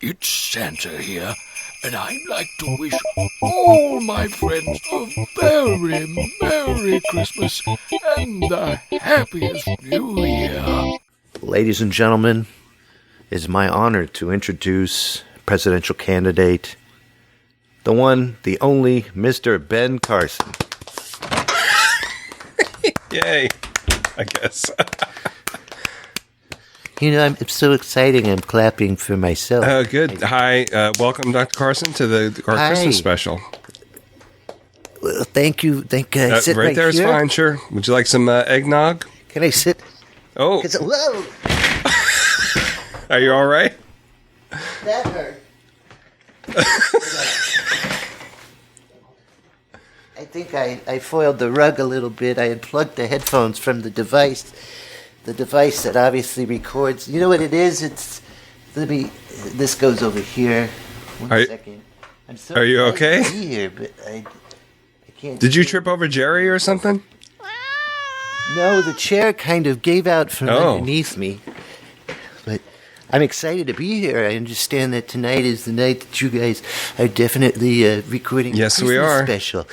it's Santa here, and I'd like to wish all my friends a very Merry Christmas and the happiest New Year. Ladies and gentlemen, it's my honor to introduce presidential candidate, the one, the only, Mr. Ben Carson. Yay, I guess. You know, I'm so exciting, I'm clapping for myself. Good. Hi, welcome, Dr. Carson, to our Christmas special. Well, thank you. Sit right there is here. fine, sure. Would you like some eggnog? Can I sit? Oh. Whoa! Are you all right? That hurt. I think I foiled the rug a little bit. I unplugged the headphones from the device that obviously records. You know what it is? This goes over here. One second. I'm so are you okay? To be here, but I can't. Did you trip over Jerry or something? No, the chair kind of gave out from underneath me. But I'm excited to be here. I understand that tonight is the night that you guys are definitely recording yes, a Christmas we are. special.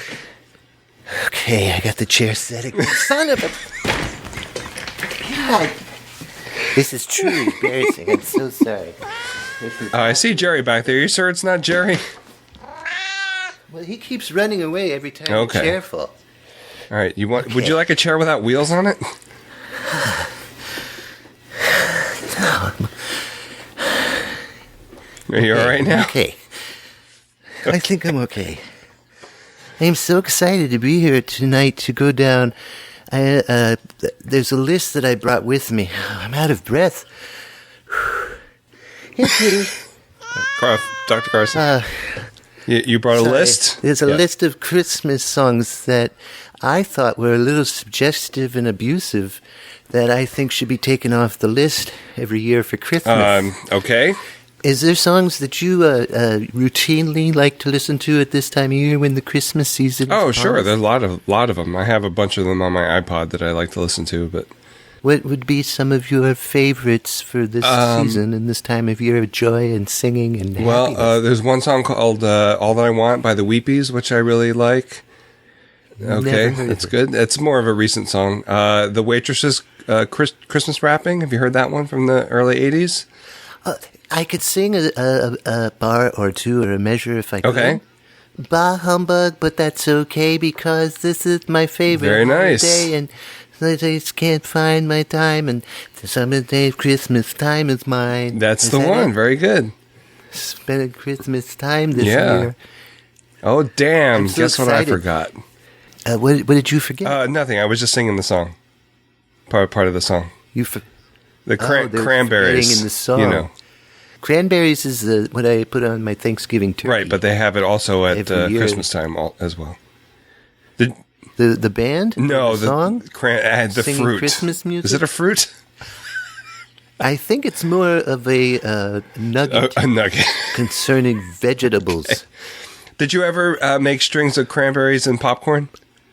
Okay, I got the chair set again. Son of a... God. This is truly embarrassing. I'm so sorry. I see Jerry back there. You sure it's not Jerry? Well, he keeps running away every time Okay. the chair falls. All right. Would you like a chair without wheels on it? Are you all right now? Okay. I think I'm okay. I am so excited to be here tonight to go down. There's a list that I brought with me. I'm out of breath. Hey, Kitty. Dr. Carson. You brought a list? There's a list of Christmas songs that I thought were a little suggestive and abusive that I think should be taken off the list every year for Christmas. Okay. Is there songs that you routinely like to listen to at this time of year when the Christmas season is Oh, sure. upon us? There's a lot of them. I have a bunch of them on my iPod that I like to listen to. But What would be some of your favorites for this season and this time of year of joy and singing and happiness? There's one song called "All That I Want" by the Weepies, which I really like. Okay, that's good. It's more of a recent song. The Waitresses Christmas Wrapping. Have you heard that one from the early '80s? I could sing a bar or two or a measure if I could. Okay. Bah humbug, but that's okay because this is my favorite Very nice. holiday, and I just can't find my time, and the summer day Christmas time is mine. That's Is the that one. it? Very good. Spent Christmas time this Yeah. year. Oh, damn. I'm so Guess what I excited. forgot? What did you forget? Nothing. I was just singing the song. Part of the song. The Cranberries. In the song. You know. Cranberries is what I put on my Thanksgiving turkey. Right, but they have it also at Every year. Christmas time as well. The band? No, the song? the Singing fruit. Christmas music? Is it a fruit? I think it's more of a nugget. A nugget. Concerning vegetables. Okay. Did you ever make strings of cranberries and popcorn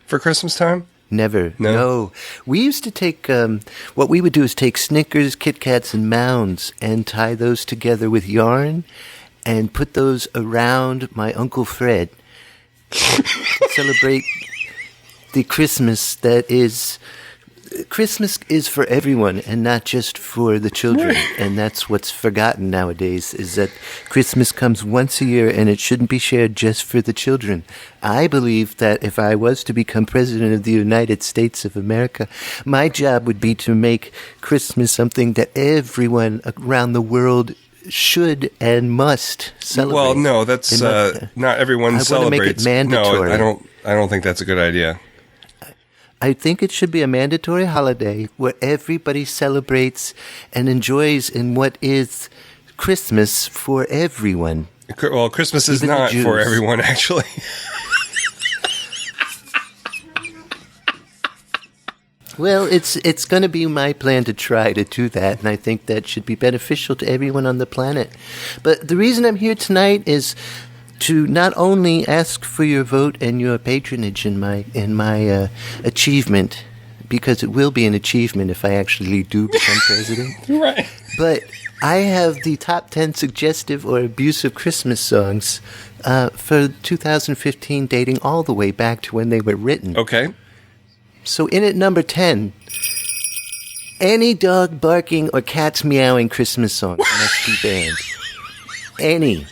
for Christmas time? Never. No. We used to take, what we would do is take Snickers, Kit Kats, and Mounds and tie those together with yarn and put those around my Uncle Fred to celebrate the Christmas that is... Christmas is for everyone and not just for the children. And that's what's forgotten nowadays, is that Christmas comes once a year and it shouldn't be shared just for the children. I believe that if I was to become president of the United States of America, my job would be to make Christmas something that everyone around the world should and must celebrate. Well, no, that's not everyone celebrates. I want to make it mandatory. No, I don't think that's a good idea. I think it should be a mandatory holiday where everybody celebrates and enjoys in what is Christmas for everyone. Well, Christmas is Even the not Jews. for everyone, actually. Well, it's going to be my plan to try to do that, and I think that should be beneficial to everyone on the planet. But the reason I'm here tonight is to not only ask for your vote and your patronage in my achievement because it will be an achievement if I actually do become president. Right. But I have the top 10 suggestive or abusive Christmas songs for 2015, dating all the way back to when they were written. Okay. So in at number 10, any dog barking or cats meowing Christmas song must be banned. Any.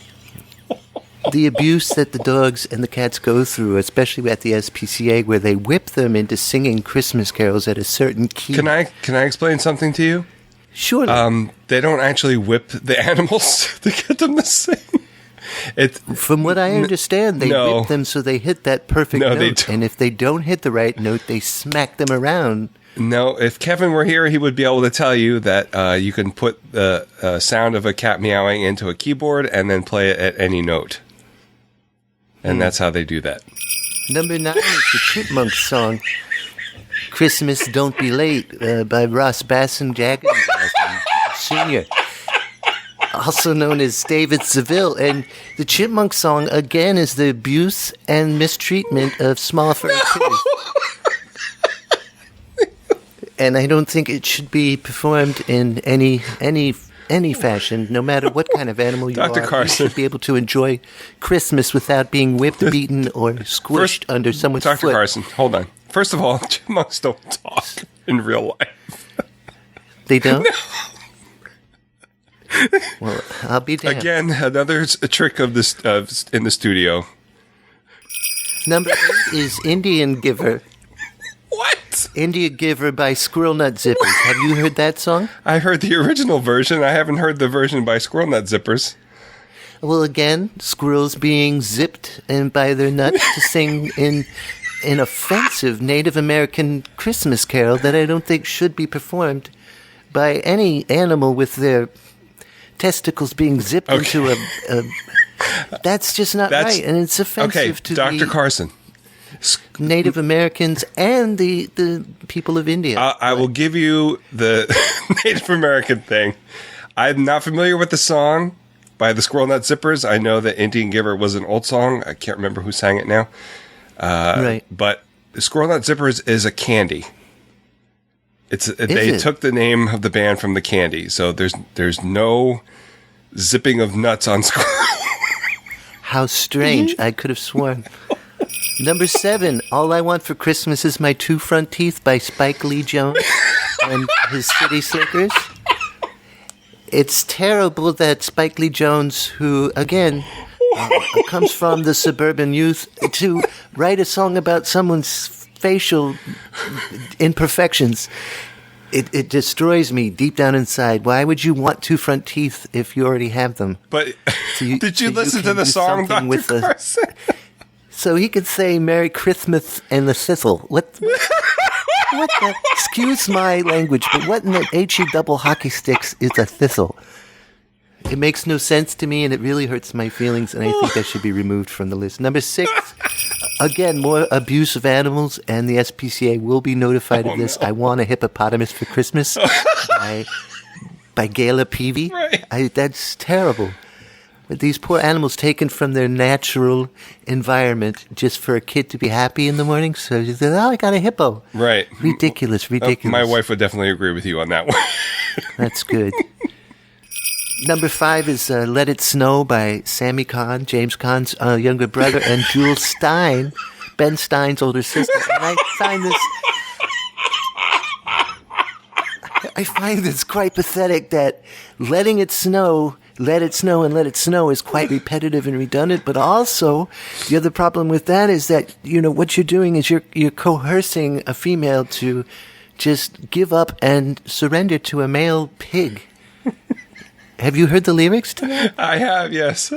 The abuse that the dogs and the cats go through, especially at the SPCA, where they whip them into singing Christmas carols at a certain key. Can I explain something to you? Sure. They don't actually whip the animals to get them to sing. From what I understand, they whip them so they hit that perfect note. And if they don't hit the right note, they smack them around. No, if Kevin were here, he would be able to tell you that you can put the sound of a cat meowing into a keyboard and then play it at any note. And that's how they do that. Number 9 is the Chipmunks song, Christmas Don't Be Late, by Ross Basson Jagged Sr., also known as David Seville. And the Chipmunk song, again, is the abuse and mistreatment of small furry kitties. And I don't think it should be performed in any fashion, no matter what kind of animal you Dr. are. Carson. You should be able to enjoy Christmas without being whipped, beaten, or squished under someone's foot. Dr. Carson, hold on. First of all, chipmunks don't talk in real life. They don't? No. Well, I'll be damned. Again, another trick of this in the studio. Number 8 is Indian Giver. What? Indian Giver by Squirrel Nut Zippers. Have you heard that song? I heard the original version. I haven't heard the version by Squirrel Nut Zippers. Well, again, squirrels being zipped and by their nuts to sing in an offensive Native American Christmas carol that I don't think should be performed by any animal with their testicles being zipped into a that's just not right, and it's offensive to Dr. Carson. Native Americans and the people of India. I will give you the Native American thing. I'm not familiar with the song by the Squirrel Nut Zippers. I know that Indian Giver was an old song. I can't remember who sang it now. Right. But the Squirrel Nut Zippers is a candy. They took the name of the band from the candy. So there's no zipping of nuts on squirrel. How strange. I could have sworn. Number 7, All I Want for Christmas Is My Two Front Teeth by Spike Lee Jones and his City Slickers. It's terrible that Spike Lee Jones, who, again, comes from the suburban youth, to write a song about someone's facial imperfections. It destroys me deep down inside. Why would you want two front teeth if you already have them? But did you listen to the song, Dr. Carson? So he could say Merry Christmas and the thistle. What the? Excuse my language, but what in the HE double hockey sticks is a thistle? It makes no sense to me, and it really hurts my feelings, and I think that should be removed from the list. Number 6, again, more abuse of animals, and the SPCA will be notified of this. No. I Want a Hippopotamus for Christmas by Gayla Peavy. Right. That's terrible. But these poor animals taken from their natural environment just for a kid to be happy in the morning. So you say, I got a hippo. Right. Ridiculous. My wife would definitely agree with you on that one. That's good. Number 5 is Let It Snow by Sammy Kahn, James Kahn's younger brother, and Jules Stein, Ben Stein's older sister. And I find this quite pathetic that letting it snow, let it snow, and let it snow is quite repetitive and redundant. But also, the other problem with that is that, what you're doing is you're coercing a female to just give up and surrender to a male pig. Have you heard the lyrics to that? I have, yes.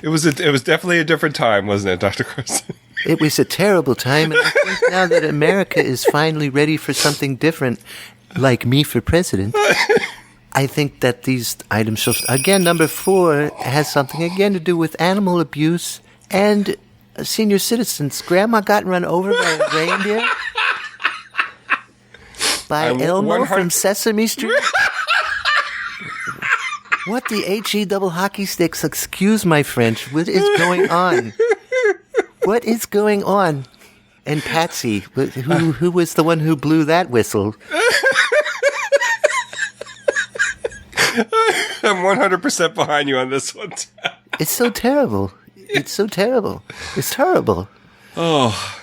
It was definitely a different time, wasn't it, Dr. Carson? It was a terrible time, and I think now that America is finally ready for something different, like me for president, I think that these items should... Again, number 4 has something, again, to do with animal abuse and senior citizens. Grandma got run over by a reindeer? By Elmo from Sesame Street? What the HE double hockey sticks? Excuse my French. What is going on? What is going on? And Patsy, who was the one who blew that whistle? I'm 100% behind you on this one. It's so terrible. It's so terrible. It's terrible. Oh,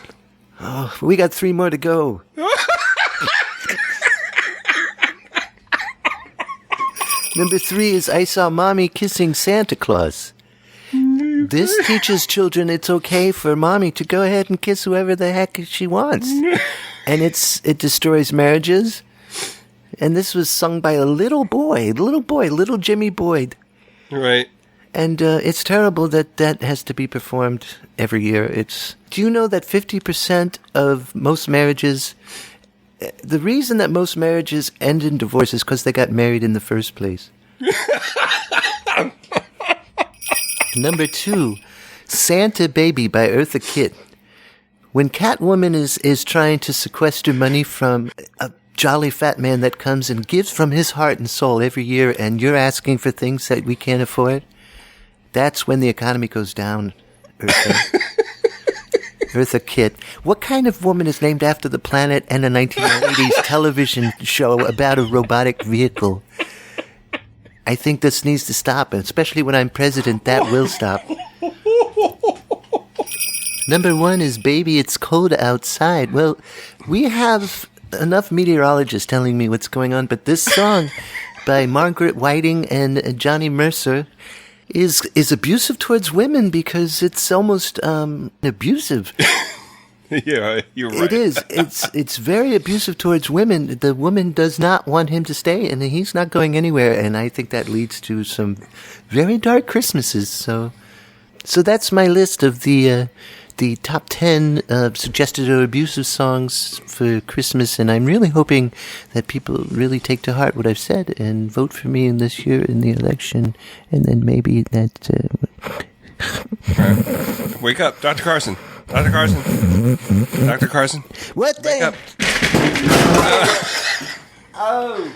we got 3 more to go. Number 3 is I Saw Mommy Kissing Santa Claus. This teaches children it's okay for mommy to go ahead and kiss whoever the heck she wants. And it destroys marriages. And this was sung by a little boy, little Jimmy Boyd. right. And it's terrible that has to be performed every year. Do you know that 50% of most marriages, the reason that most marriages end in divorce is because they got married in the first place? Number 2, Santa Baby by Eartha Kitt. When Catwoman is trying to sequester money from a jolly fat man that comes and gives from his heart and soul every year, and you're asking for things that we can't afford, that's when the economy goes down, Eartha. Eartha Kitt. What kind of woman is named after the planet and a 1980s television show about a robotic vehicle? I think this needs to stop, and especially when I'm president, that will stop. Number 1 is Baby, It's Cold Outside. Well, we have enough meteorologists telling me what's going on, but this song by Margaret Whiting and Johnny Mercer is abusive towards women because it's almost abusive. Yeah, you're right. It is. It's very abusive towards women. The woman does not want him to stay, and he's not going anywhere. And I think that leads to some very dark Christmases. So that's my list of the top 10 suggested or abusive songs for Christmas. And I'm really hoping that people really take to heart what I've said and vote for me in this year in the election. And then maybe that. Right. Wake up, Dr. Carson. Dr. Carson. Dr. Carson. What Wake the? up. Oh.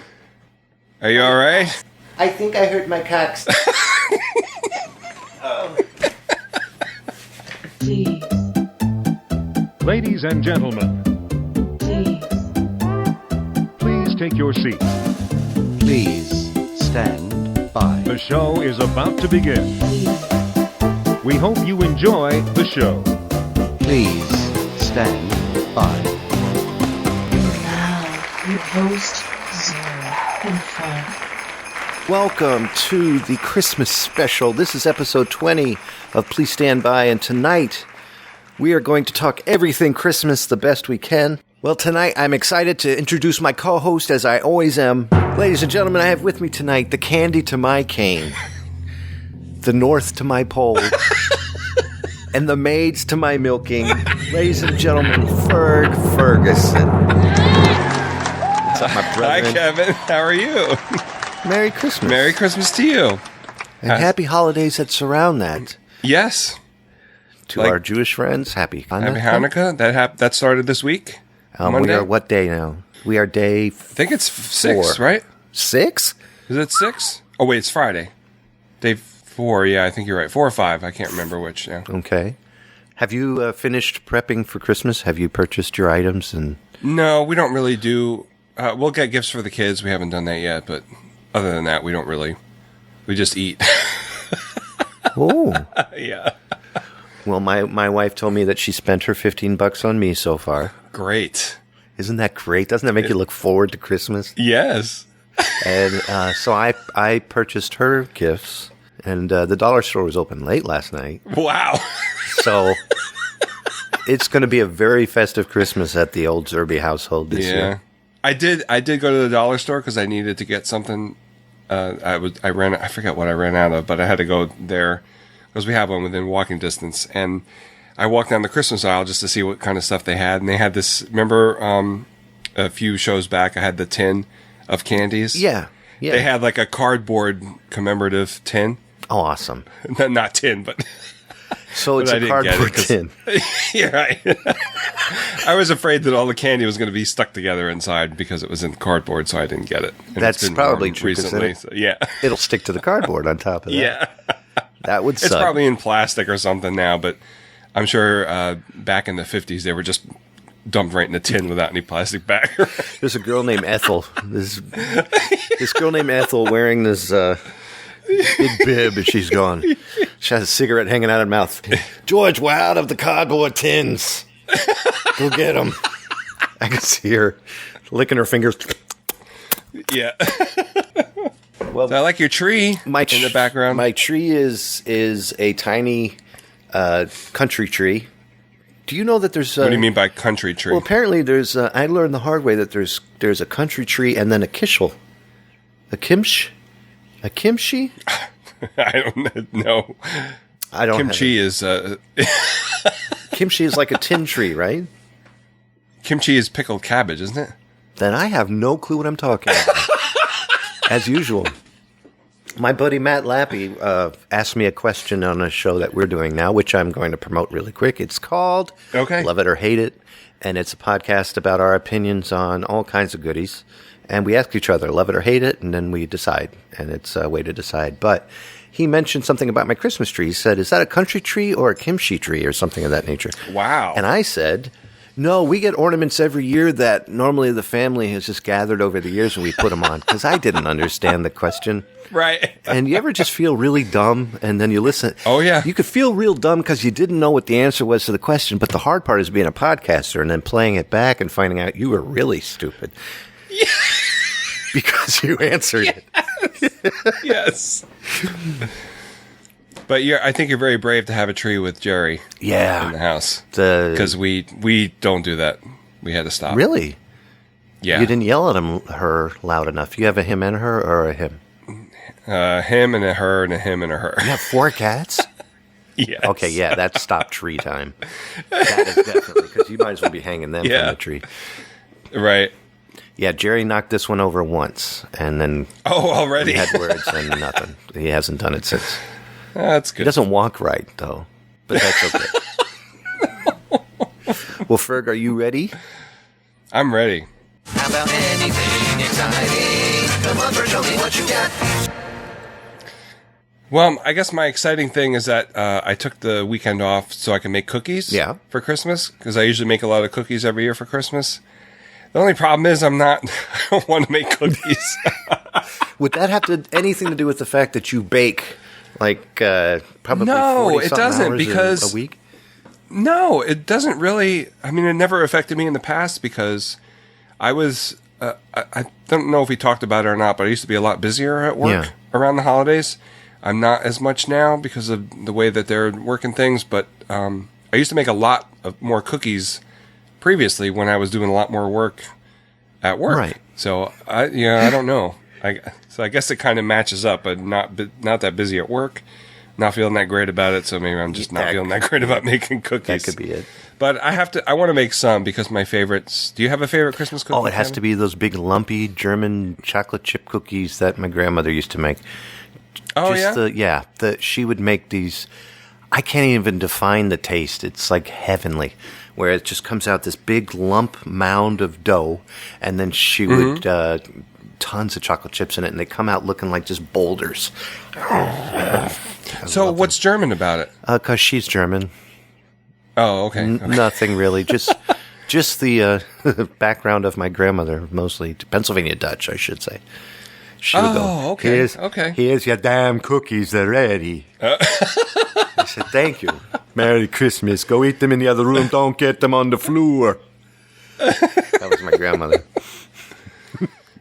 Are you all right? I think I hurt my cocks. Oh. Please. Ladies and gentlemen, please take your seats. Please stand by. The show is about to begin. We hope you enjoy the show. Please stand by. Now, your host, Zara and Fun. Welcome to the Christmas special. This is episode 20 of Please Stand By, and tonight we are going to talk everything Christmas the best we can. Well, tonight I'm excited to introduce my co-host, as I always am. Ladies and gentlemen, I have with me tonight the candy to my cane, the north to my pole, and the maids to my milking. Ladies and gentlemen, Ferg Ferguson. What's up, my brother? Hi, Kevin. How are you? Merry Christmas. Merry Christmas to you. And happy holidays that surround that. Yes. To our Jewish friends, happy Hanukkah. Happy Hanukkah. That started this week. We Monday? are what day now? We are day I think it's 6, right? 6? Is it 6? Oh, wait, it's Friday. Day 4, yeah, I think you're right. 4 or 5, I can't remember which. Yeah. Okay. Have you finished prepping for Christmas? Have you purchased your items? And No, we don't really do... we'll get gifts for the kids. We haven't done that yet, but other than that, we don't really... We just eat. Oh. Yeah. Well, my wife told me that she spent her $15 on me so far. Great. Isn't that great? Doesn't that make you look forward to Christmas? Yes. And so I purchased her gifts, and the dollar store was open late last night. Wow. So it's going to be a very festive Christmas at the old Zerby household this year. I did go to the dollar store because I needed to get something. I forget what I ran out of, but I had to go there because we have one within walking distance. And I walked down the Christmas aisle just to see what kind of stuff they had. And they had this, remember a few shows back, I had the tin of candies. Yeah. They had like a cardboard commemorative tin. Oh, awesome. Not tin, but... So it's a cardboard tin. Yeah, right. I was afraid that all the candy was going to be stuck together inside because it was in cardboard, so I didn't get it. And That's it's been probably warm true. recently. So, yeah. It'll stick to the cardboard on top of that. Yeah. That would suck. It's probably in plastic or something now, but I'm sure back in the 50s they were just dumped right in a tin without any plastic bag. There's a girl named Ethel. This girl named Ethel wearing this big bib, and she's gone. She has a cigarette hanging out of her mouth. George, we're out of the cardboard tins. Go get them. I can see her licking her fingers. Yeah. Well, So I like your tree in the background. My tree is a tiny country tree. Do you know that there's... What do you mean by country tree? Well, apparently there's... I learned the hard way that there's a country tree and then a kishel. A kimchi? A kimchi? I don't know. I don't Kimchi is... Kimchi is like a tin tree, right? Kimchi is pickled cabbage, isn't it? Then I have no clue what I'm talking about. As usual. My buddy Matt Lappy asked me a question on a show that we're doing now, which I'm going to promote really quick. It's called Love It or Hate It, and it's a podcast about our opinions on all kinds of goodies. And we ask each other, love it or hate it, and then we decide. And it's a way to decide. But he mentioned something about my Christmas tree. He said, is that a country tree or a kimchi tree or something of that nature? Wow. And I said... No, we get ornaments every year that normally the family has just gathered over the years and we put them on, because I didn't understand the question. Right. And you ever just feel really dumb and then you listen? Oh, yeah. You could feel real dumb because you didn't know what the answer was to the question, but the hard part is being a podcaster and then playing it back and finding out you were really stupid. Yeah. Because you answered it. Yes. But I think you're very brave to have a tree with Jerry in the house. Because we don't do that. We had to stop. Really? Yeah. You didn't yell at her loud enough. You have a him and her or a him? Him and a her and a him and a her. You have 4 cats? Yes. Okay, yeah, that's stop tree time. That is definitely, because you might as well be hanging them from the tree. Right. Yeah, Jerry knocked this one over once, and then already we had words and nothing. He hasn't done it since. That's good. He doesn't walk right, though, but that's okay. Well, Ferg, are you ready? I'm ready. How about anything exciting? Come on, Ferg, show me what you got. Well, I guess my exciting thing is that I took the weekend off so I can make cookies for Christmas, because I usually make a lot of cookies every year for Christmas. The only problem is I don't want to make cookies. Would that have anything to do with the fact that you bake like probably no, 40 it doesn't, hours because a week? No, it doesn't really. I mean, it never affected me in the past because I was. I don't know if we talked about it or not, but I used to be a lot busier at work around the holidays. I'm not as much now because of the way that they're working things, but I used to make a lot of more cookies previously when I was doing a lot more work at work. Right. So I don't know. So I guess it kind of matches up, but not that busy at work, not feeling that great about it. So maybe I'm just not feeling that great about making cookies. That could be it. But I want to make some because my favorites. Do you have a favorite Christmas cookie? Oh, it has to be those big lumpy German chocolate chip cookies that my grandmother used to make. Oh, She would make these. I can't even define the taste. It's like heavenly, where it just comes out this big lump mound of dough, and then she would tons of chocolate chips in it, and they come out looking like just boulders. So what's German about it? Because she's German. Oh, okay. Nothing really. Just the background of my grandmother, mostly Pennsylvania Dutch, I should say. She would go, okay. Here's your damn cookies, they're ready. I said, thank you. Merry Christmas. Go eat them in the other room. Don't get them on the floor. That was my grandmother.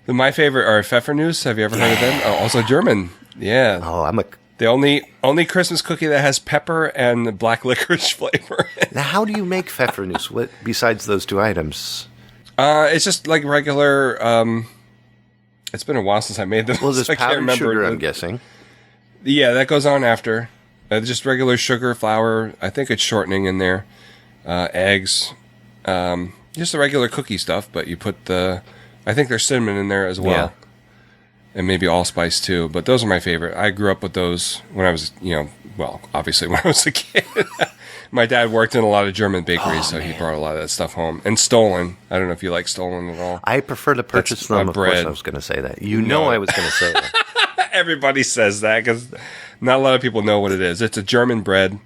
My favorite are Pfeffernuss. Have you ever heard of them? Oh, also German. Yeah. Oh, the only Christmas cookie that has pepper and black licorice flavor. Now, how do you make Pfeffernuss? What besides those 2 items? It's just like regular. It's been a while since I made them. Well, there's so powdered sugar, I'm guessing. Yeah, that goes on after. Just regular sugar, flour. I think it's shortening in there. Eggs. Just the regular cookie stuff, but you put I think there's cinnamon in there as well. Yeah. And maybe allspice too. But those are my favorite. I grew up with those when I was, obviously when I was a kid. My dad worked in a lot of German bakeries, so he brought a lot of that stuff home. And Stollen. I don't know if you like Stollen at all. I prefer to purchase them. Of course I was going to say that. I was going to say that. Everybody says that because not a lot of people know what it is. It's a German bread.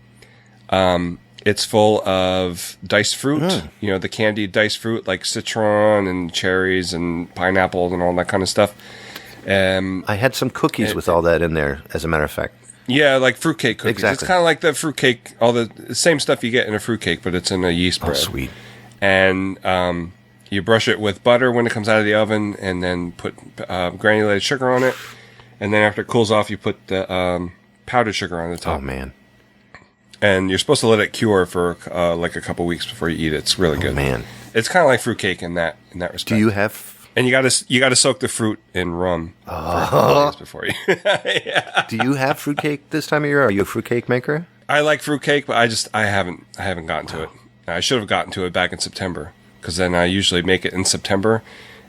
It's full of diced fruit, the candied diced fruit like citron and cherries and pineapple and all that kind of stuff. I had some cookies with all that in there, as a matter of fact. Yeah, like fruitcake cookies. Exactly. It's kind of like the fruitcake, all the same stuff you get in a fruitcake, but it's in a yeast bread. Oh, sweet. And you brush it with butter when it comes out of the oven, and then put granulated sugar on it. And then after it cools off, you put the powdered sugar on the top. Oh, man. And you're supposed to let it cure for like a couple weeks before you eat it. It's really good. Oh, man. It's kind of like fruitcake in that respect. Do you have... And you gotta soak the fruit in rum for a couple days before you. Yeah. Do you have fruitcake this time of year? Are you a fruitcake maker? I like fruitcake, but I haven't gotten to it. I should have gotten to it back in September, because then I usually make it in September,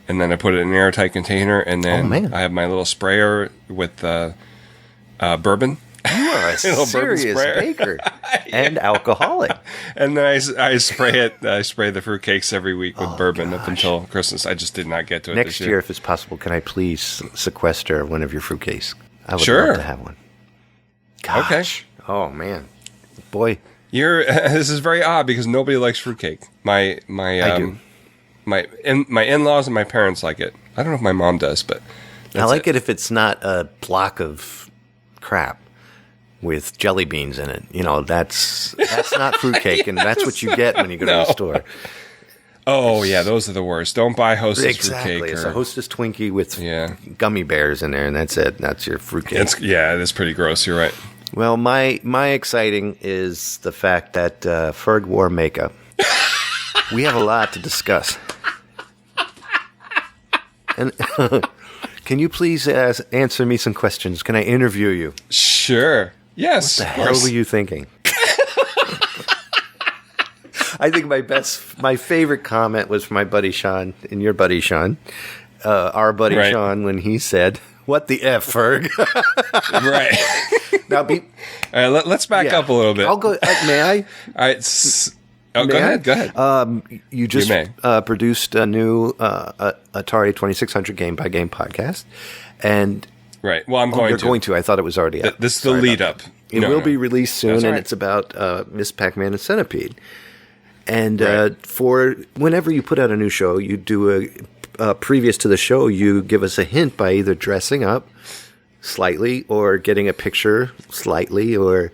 and then I put it in an airtight container, and then I have my little sprayer with bourbon. You are a serious baker and alcoholic. And then I spray it. I spray the fruitcakes every week with bourbon up until Christmas. I just did not get to it Next this year, if it's possible, can I please sequester one of your fruitcakes? I would Sure. love to have one. Gosh. Okay. Oh, man. Boy. This is very odd because nobody likes fruitcake. I do. My in-laws and my parents like it. I don't know if my mom does, but I like it if it's not a block of crap with jelly beans in it. That's not fruitcake, and that's what you get when you go to the store. Oh, yeah, those are the worst. Don't buy Hostess Exactly. fruitcake. It's a Hostess Twinkie with gummy bears in there, and that's it. That's your fruitcake. It is pretty gross. You're right. Well, my exciting is the fact that Ferg wore makeup. We have a lot to discuss. And can you please answer me some questions? Can I interview you? Sure. Yes. What the hell were you thinking? I think my favorite comment was from my buddy Sean, and your buddy Sean, our buddy Sean, when he said, "What the F, Ferg?" Right. Now, all right, let's back up a little bit. I'll go. May I? All right. Go ahead. You just produced a new Atari 2600 game by game podcast, and right. Well, you're going to. I thought it was already up. This is the lead up. It will be released soon, and it's about Miss Pac-Man and Centipede. And for whenever you put out a new show, you do previous to the show, you give us a hint by either dressing up slightly or getting a picture slightly or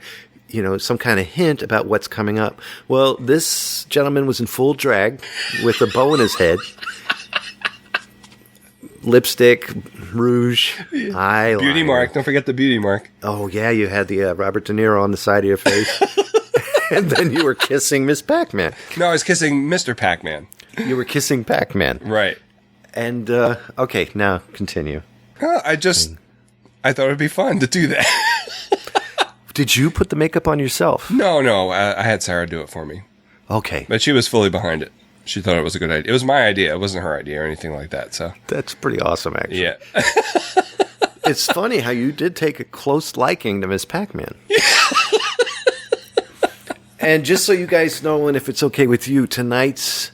some kind of hint about what's coming up. Well, this gentleman was in full drag with a bow in his head, lipstick, rouge, eyeliner. Beauty mark. Don't forget the beauty mark. Oh, yeah, you had the Robert De Niro on the side of your face. And then you were kissing Miss Pac-Man. No, I was kissing Mr. Pac-Man. You were kissing Pac-Man. Right. And, okay, now continue. I thought it would be fun to do that. Did you put the makeup on yourself? No. I had Sarah do it for me. Okay. But she was fully behind it. She thought it was a good idea. It was my idea. It wasn't her idea or anything like that. So that's pretty awesome, actually. Yeah. It's funny how you did take a close liking to Miss Pac-Man. And just so you guys know, and if it's okay with you, tonight's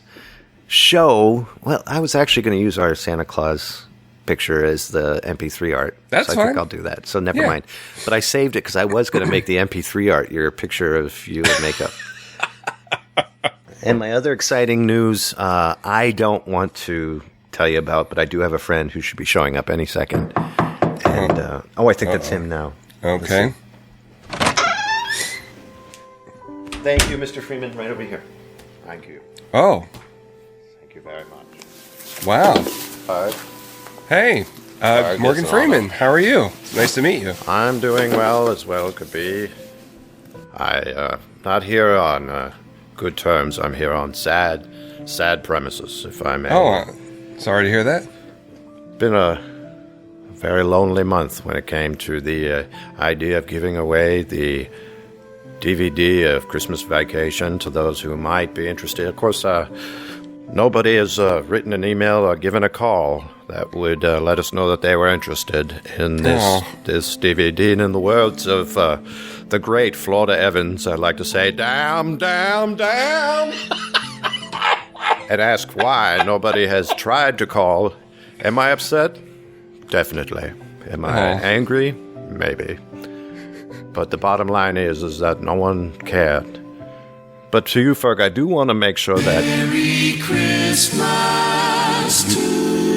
show, well, I was actually going to use our Santa Claus picture as the MP3 art. That's fine. I think I'll do that. So never mind. But I saved it because I was going to make the MP3 art your picture of you in makeup. And my other exciting news, I don't want to tell you about, but I do have a friend who should be showing up any second. And I think that's him now. Okay. Thank you, Mr. Freeman. Right over here. Thank you. Oh. Thank you very much. Wow. Hey, Morgan Morgan Freeman. How are you? Nice to meet you. I'm doing well as could be. Not here on good terms. I'm here on sad premises, if I may. Oh, sorry to hear that. Been a very lonely month when it came to the idea of giving away the DVD of Christmas Vacation to those who might be interested. Of course, nobody has written an email or given a call that would let us know that they were interested in this DVD. And in the words of the great Florida Evans, I'd like to say, damn, damn, damn. And ask why nobody has tried to call. Am I upset? Definitely. Am I angry? Maybe. But the bottom line is that no one cared. But to you, Ferg, I do want to make sure that Merry Christmas to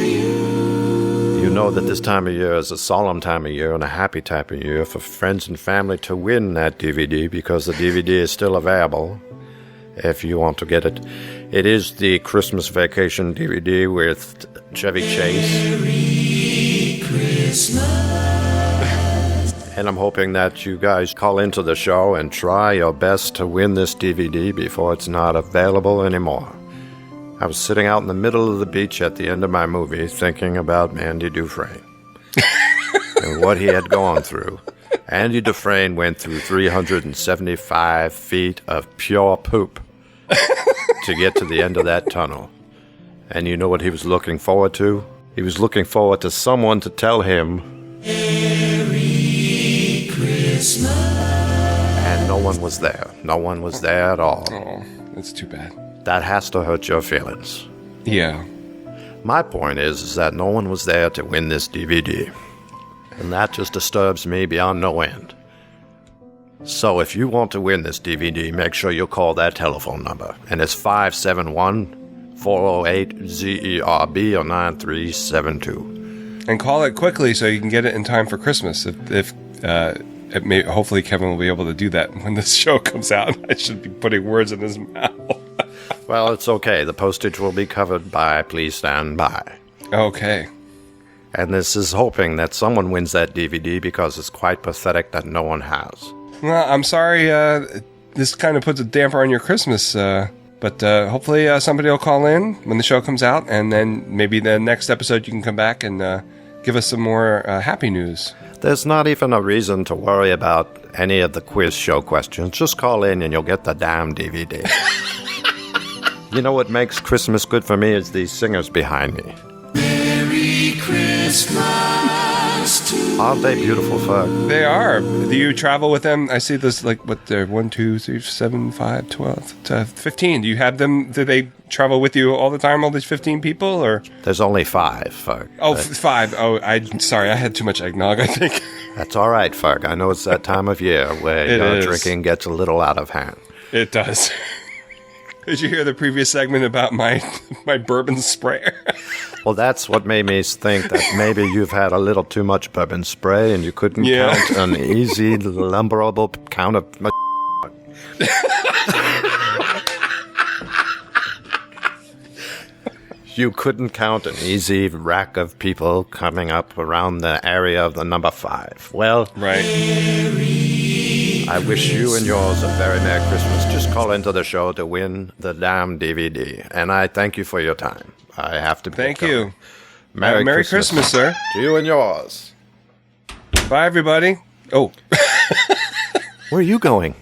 you. you know that this time of year is a solemn time of year and a happy time of year for friends and family to win that DVD, because the DVD is still available if you want to get it. It is the Christmas Vacation DVD with Chevy Chase. Merry Christmas. And I'm hoping that you guys call into the show and try your best to win this DVD before it's not available anymore. I was sitting out in the middle of the beach at the end of my movie thinking about Andy Dufresne and what he had gone through. Andy Dufresne went through 375 feet of pure poop to get to the end of that tunnel. And you know what he was looking forward to? He was looking forward to someone to tell him, Merry Christmas. and no one was there. No one was there at all. Oh, that's too bad. That has to hurt your feelings. Yeah. My point is that no one was there to win this DVD. And that just disturbs me beyond no end. So if you want to win this DVD, make sure you call that telephone number. And it's 571-408-ZERB or 9372. And call it quickly so you can get it in time for Christmas. Hopefully Kevin will be able to do that when this show comes out. I should be putting words in his mouth. Well, it's okay. The postage will be covered by Please Stand By. Okay. And this is hoping that someone wins that DVD, because it's quite pathetic that no one has. Well, I'm sorry. This kind of puts a damper on your Christmas. But hopefully somebody will call in when the show comes out. And then maybe the next episode you can come back and give us some more happy news. There's not even a reason to worry about any of the quiz show questions. Just call in and you'll get the damn DVD. You know what makes Christmas good for me is these singers behind me. Merry Christmas to you. Aren't they beautiful, fuck? They are. Do you travel with them? I see this, like, what, they're 1, 2, 3, 7, 5, 12, 15. Do you have them, do they travel with you all the time, all these 15 people, or? There's only 5, fuck. Oh, 5. Oh, sorry, I had too much eggnog, I think. That's all right, fuck. I know it's that time of year where your drinking gets a little out of hand. It does. Did you hear the previous segment about my bourbon sprayer? Well, that's what made me think that maybe you've had a little too much bourbon spray and you couldn't count an easy, lumberable count of... You couldn't count an easy rack of people coming up around the area of the number 5. Well, right. I wish you and yours a very Merry Christmas. Just call into the show to win the damn DVD. And I thank you for your time. I have to be Thank going. you. Merry Christmas, sir. To you and yours. Bye, everybody. Oh. Where are you going?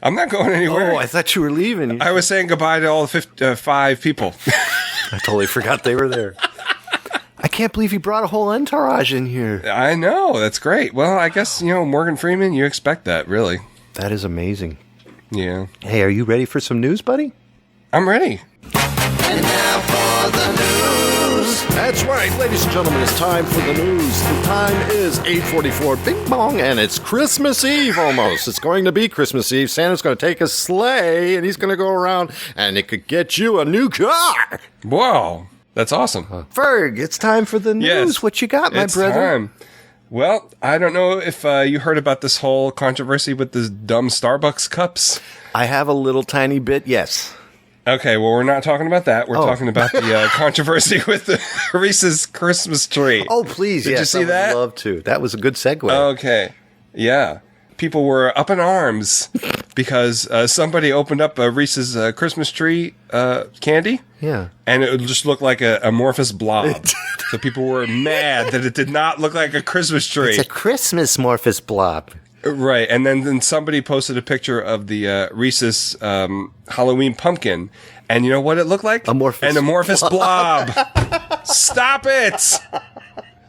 I'm not going anywhere. Oh, I thought you were leaving. I was saying goodbye to all 5 people. I totally forgot they were there. I can't believe you brought a whole entourage in here. I know. That's great. Well, I guess, Morgan Freeman, you expect that, really. That is amazing. Yeah. Hey, are you ready for some news, buddy? I'm ready. And now for the news. That's right, ladies and gentlemen, it's time for the news. The time is 8:44, bing bong, and it's Christmas Eve almost. It's going to be Christmas Eve. Santa's going to take a sleigh, and he's going to go around, and it could get you a new car. Wow. That's awesome. Ferg, it's time for the news. Yes, What you got, my brother? Time. Well, I don't know if you heard about this whole controversy with the dumb Starbucks cups. I have a little tiny bit, yes. Okay, well, we're not talking about that. We're talking about the controversy with the Reese's Christmas tree. Oh, please, Did yes. you see that? I would love to. That was a good segue. Okay, yeah. People were up in arms because somebody opened up a Reese's Christmas tree candy. Yeah. And it just looked like an amorphous blob. So people were mad that it did not look like a Christmas tree. It's a Christmas morphous blob. Right. And then somebody posted a picture of the Reese's Halloween pumpkin. And you know what it looked like? An amorphous blob. Stop it.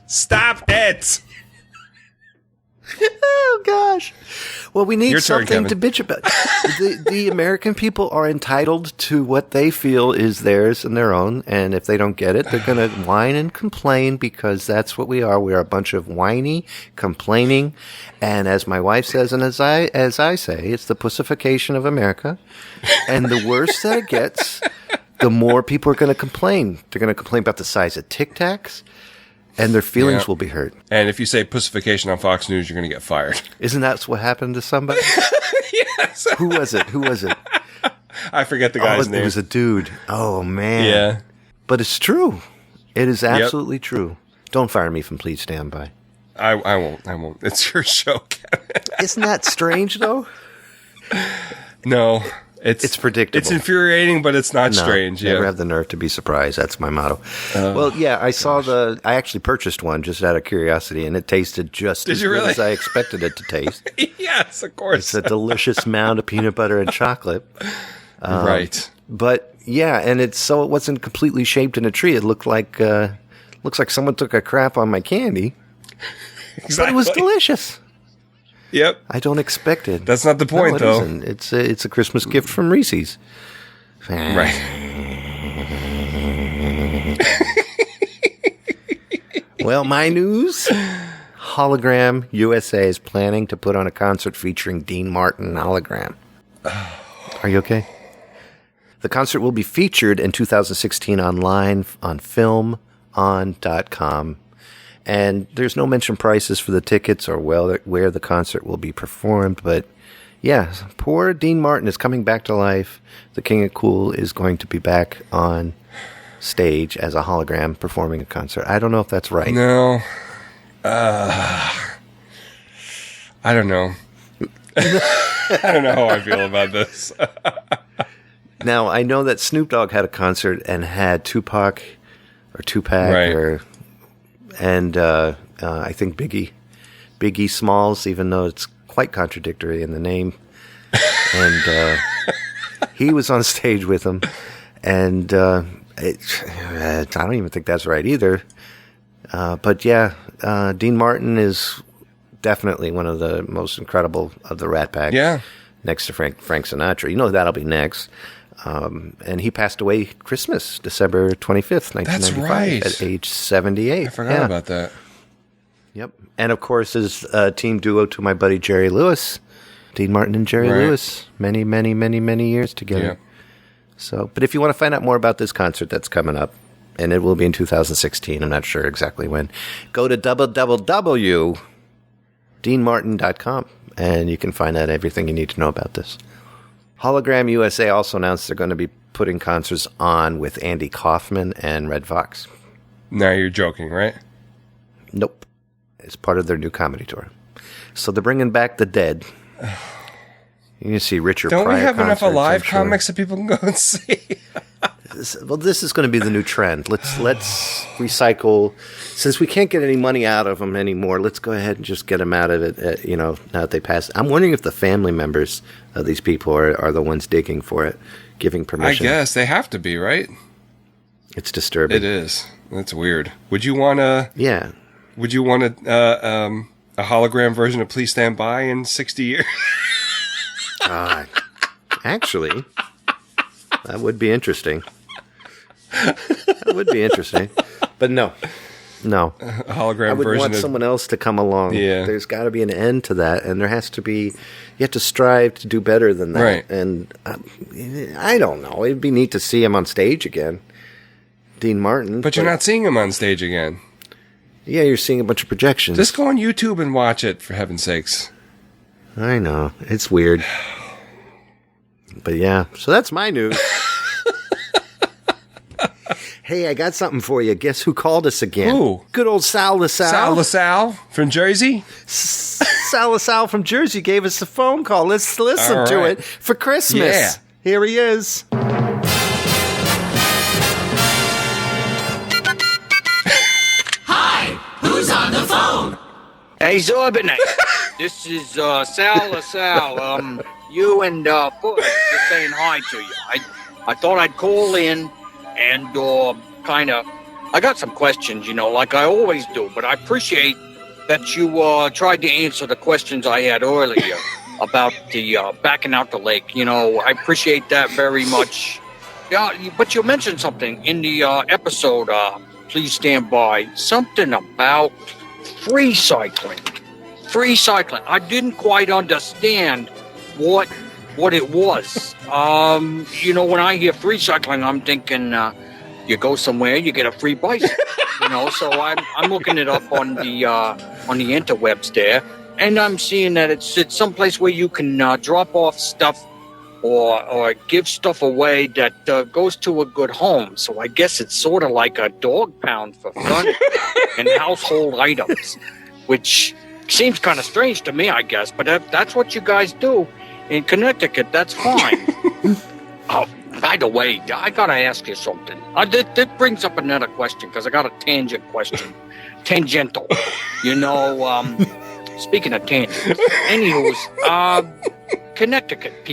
Stop it. Oh, gosh. Well, we need Your turn, something Kevin. to bitch about. The American people are entitled to what they feel is theirs and their own, and if they don't get it, they're going to whine and complain because that's what we are. We are a bunch of whiny, complaining, and as my wife says, and as I say, it's the pussification of America. And the worse that it gets, the more people are going to complain. They're going to complain about the size of Tic Tacs. And their feelings will be hurt. And if you say pussification on Fox News, you're going to get fired. Isn't that what happened to somebody? Yes. Who was it? I forget the guy's name. It was a dude. Oh, man. Yeah. But it's true. It is absolutely true. Don't fire me from Please Stand By. I won't. It's your show, Kevin. Isn't that strange, though? No. It's predictable. It's infuriating, but it's not strange. Never have the nerve to be surprised. That's my motto. Well, yeah, I saw I actually purchased one just out of curiosity, and it tasted just as good as I expected it to taste. Yes, of course. It's a delicious mound of peanut butter and chocolate. Right. But yeah, and it wasn't completely shaped in a tree. It looks like someone took a crap on my candy. Exactly. But it was delicious. Yep. I don't expect it. That's not the point, though. It's a Christmas gift from Reese's. Right. Well, my news. Hologram USA is planning to put on a concert featuring Dean Martin hologram. Are you okay? The concert will be featured in 2016 online on filmon.com. And there's no mention prices for the tickets or where the concert will be performed. But yeah, poor Dean Martin is coming back to life. The King of Cool is going to be back on stage as a hologram performing a concert. I don't know if that's right. No. I don't know. I don't know how I feel about this. Now, I know that Snoop Dogg had a concert and had Tupac, Right. and I think Biggie Smalls, even though it's quite contradictory in the name. And he was on stage with him. And I don't even think that's right either. But yeah, Dean Martin is definitely one of the most incredible of the Rat Pack. Yeah. Next to Frank Sinatra. You know that'll be next. And he passed away Christmas, December 25th, 1995, right. at age 78. I forgot about that. Yep. And of course, his team duo to my buddy Jerry Lewis, Dean Martin and Jerry Lewis, many, many, many, many years together. Yeah. So, but if you want to find out more about this concert that's coming up, and it will be in 2016, I'm not sure exactly when, go to www.deanmartin.com, and you can find out everything you need to know about this. Hologram USA also announced they're going to be putting concerts on with Andy Kaufman and Red Fox. Now you're joking, right? Nope. It's part of their new comedy tour. So they're bringing back the Dead. You can see Richard Pryor. Don't we have enough concerts, alive I'm sure. comics that people can go and see? Well, this is going to be the new trend. Let's recycle. Since we can't get any money out of them anymore, let's go ahead and just get them out of it, now that they pass. I'm wondering if the family members of these people are the ones digging for it, giving permission. I guess they have to be, right? It's disturbing. It is. That's weird. Would you want a hologram version of Please Stand By in 60 years? Actually, that would be interesting. But no. A hologram I would version want of someone else to come along. Yeah. There's got to be an end to that, and there has to be. You have to strive to do better than that. Right. And I don't know. It'd be neat to see him on stage again, Dean Martin. But you're not seeing him on stage again. Yeah, you're seeing a bunch of projections. Just go on YouTube and watch it, for heaven's sakes. I know. It's weird. But yeah, so that's my news. Hey, I got something for you. Guess who called us again? Who? Good old Sal LaSalle. Sal LaSalle from Jersey? Sal LaSalle from Jersey gave us a phone call. Let's listen All to right. it for Christmas. Yeah. Here he is. Hi, who's on the phone? Hey, Zorbinate. This is Sal LaSalle. You and Foot just saying hi to you. I thought I'd call in and I got some questions, like I always do, but I appreciate that you tried to answer the questions I had earlier. about the backing out the lake. You know, I appreciate that very much. Yeah, but you mentioned something in the episode, Please Stand By, something about free cycling. Free cycling. I didn't quite understand what it was. You know, when I hear free cycling, I'm thinking you go somewhere, you get a free bicycle. You know, so I'm looking it up on the interwebs there, and I'm seeing that it's someplace where you can drop off stuff or give stuff away that goes to a good home. So I guess it's sort of like a dog pound for fun and household items, which seems kind of strange to me, I guess. But if that's what you guys do in Connecticut, that's fine. Oh, by the way, I got to ask you something. That brings up another question, because I got a tangent question. Tangential. You know, speaking of tangents. Anywho's, Connecticut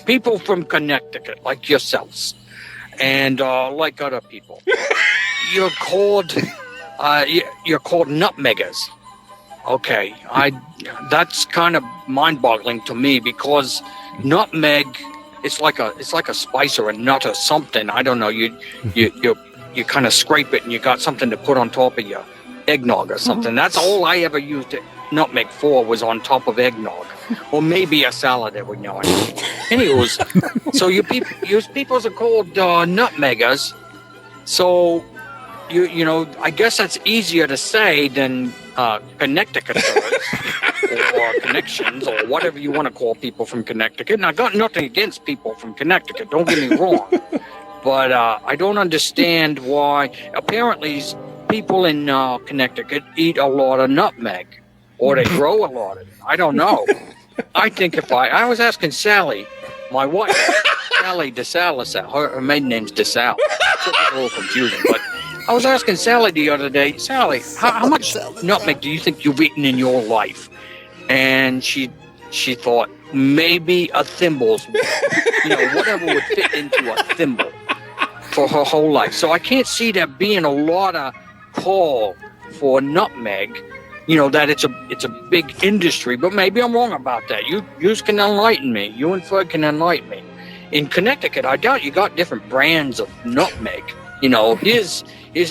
people from Connecticut, like yourselves, and like other people, you're called nutmeggers. Okay, that's kind of mind-boggling to me, because nutmeg, it's like a spice or a nut or something. I don't know. You kind of scrape it and you got something to put on top of your eggnog or something. That's all I ever used nutmeg for, was on top of eggnog, or maybe a salad every now and then. Anyways, so you people are called nutmeggers. So you know, I guess that's easier to say than Connecticuters or connections, or whatever you want to call people from Connecticut. And I got nothing against people from Connecticut, don't get me wrong, but I don't understand why. Apparently, people in Connecticut eat a lot of nutmeg, or they grow a lot of it. I don't know. I think I was asking Sally, my wife, Sally DeSalasal, her maiden name's DeSal. It's a little confusing, but I was asking Sally the other day, Sally, how much nutmeg do you think you've eaten in your life? And she thought, maybe a thimble's worth. You know, whatever would fit into a thimble for her whole life. So I can't see there being a lot of call for nutmeg. You know, that it's a big industry, but maybe I'm wrong about that. You can enlighten me. You and Ferg can enlighten me. In Connecticut, I doubt you got different brands of nutmeg. You know, here's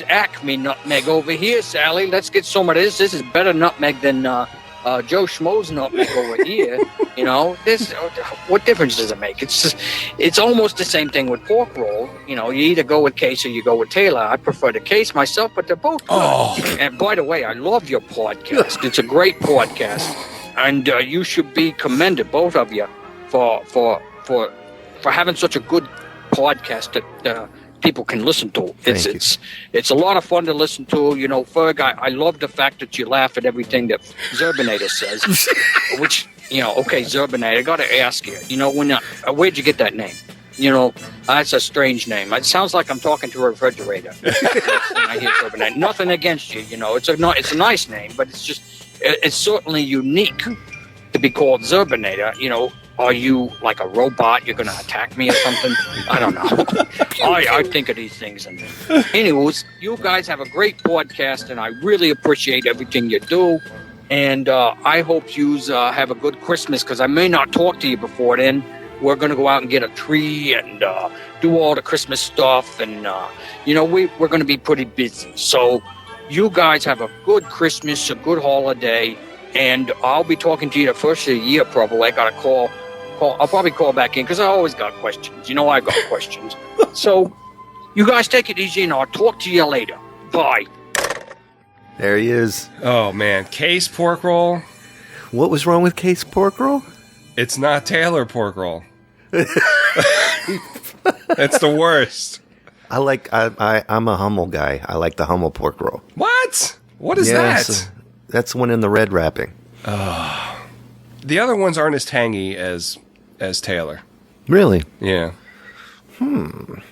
Acme nutmeg over here, Sally. Let's get some of this. This is better nutmeg than Joe Schmo's nutmeg over here. You know, what difference does it make? It's almost the same thing with pork roll. You know, you either go with Case or you go with Taylor. I prefer the Case myself, but they're both good. Oh. And by the way, I love your podcast. It's a great podcast, and you should be commended, both of you, for having such a good podcast that people can listen to. It's a lot of fun to listen to. You know, Ferg, I love the fact that you laugh at everything that Zerbinator says, which, you know, okay, Zerbinator, I got to ask you, you know, where'd you get that name? You know, that's a strange name. It sounds like I'm talking to a refrigerator when I hear Zerbinator. Nothing against you, you know, it's a nice name, but it's certainly unique to be called Zerbinator. You know, are you like a robot? You're going to attack me or something? I don't know. I think of these things. And anyways, you guys have a great podcast, and I really appreciate everything you do. And I hope you have a good Christmas, because I may not talk to you before then. We're going to go out and get a tree and do all the Christmas stuff. And, you know, we're going to be pretty busy. So you guys have a good Christmas, a good holiday. And I'll be talking to you the first of the year, probably. I got a call. I'll probably call back in, because I always got questions. You know, I got questions. So you guys take it easy, and I'll talk to you later. Bye. There he is. Oh, man. Case pork roll? What was wrong with Case pork roll? It's not Taylor pork roll. It's the worst. I'm a Hummel guy. I like the Hummel pork roll. What? What is that? That's one in the red wrapping. The other ones aren't as tangy as Taylor. Really? Yeah. And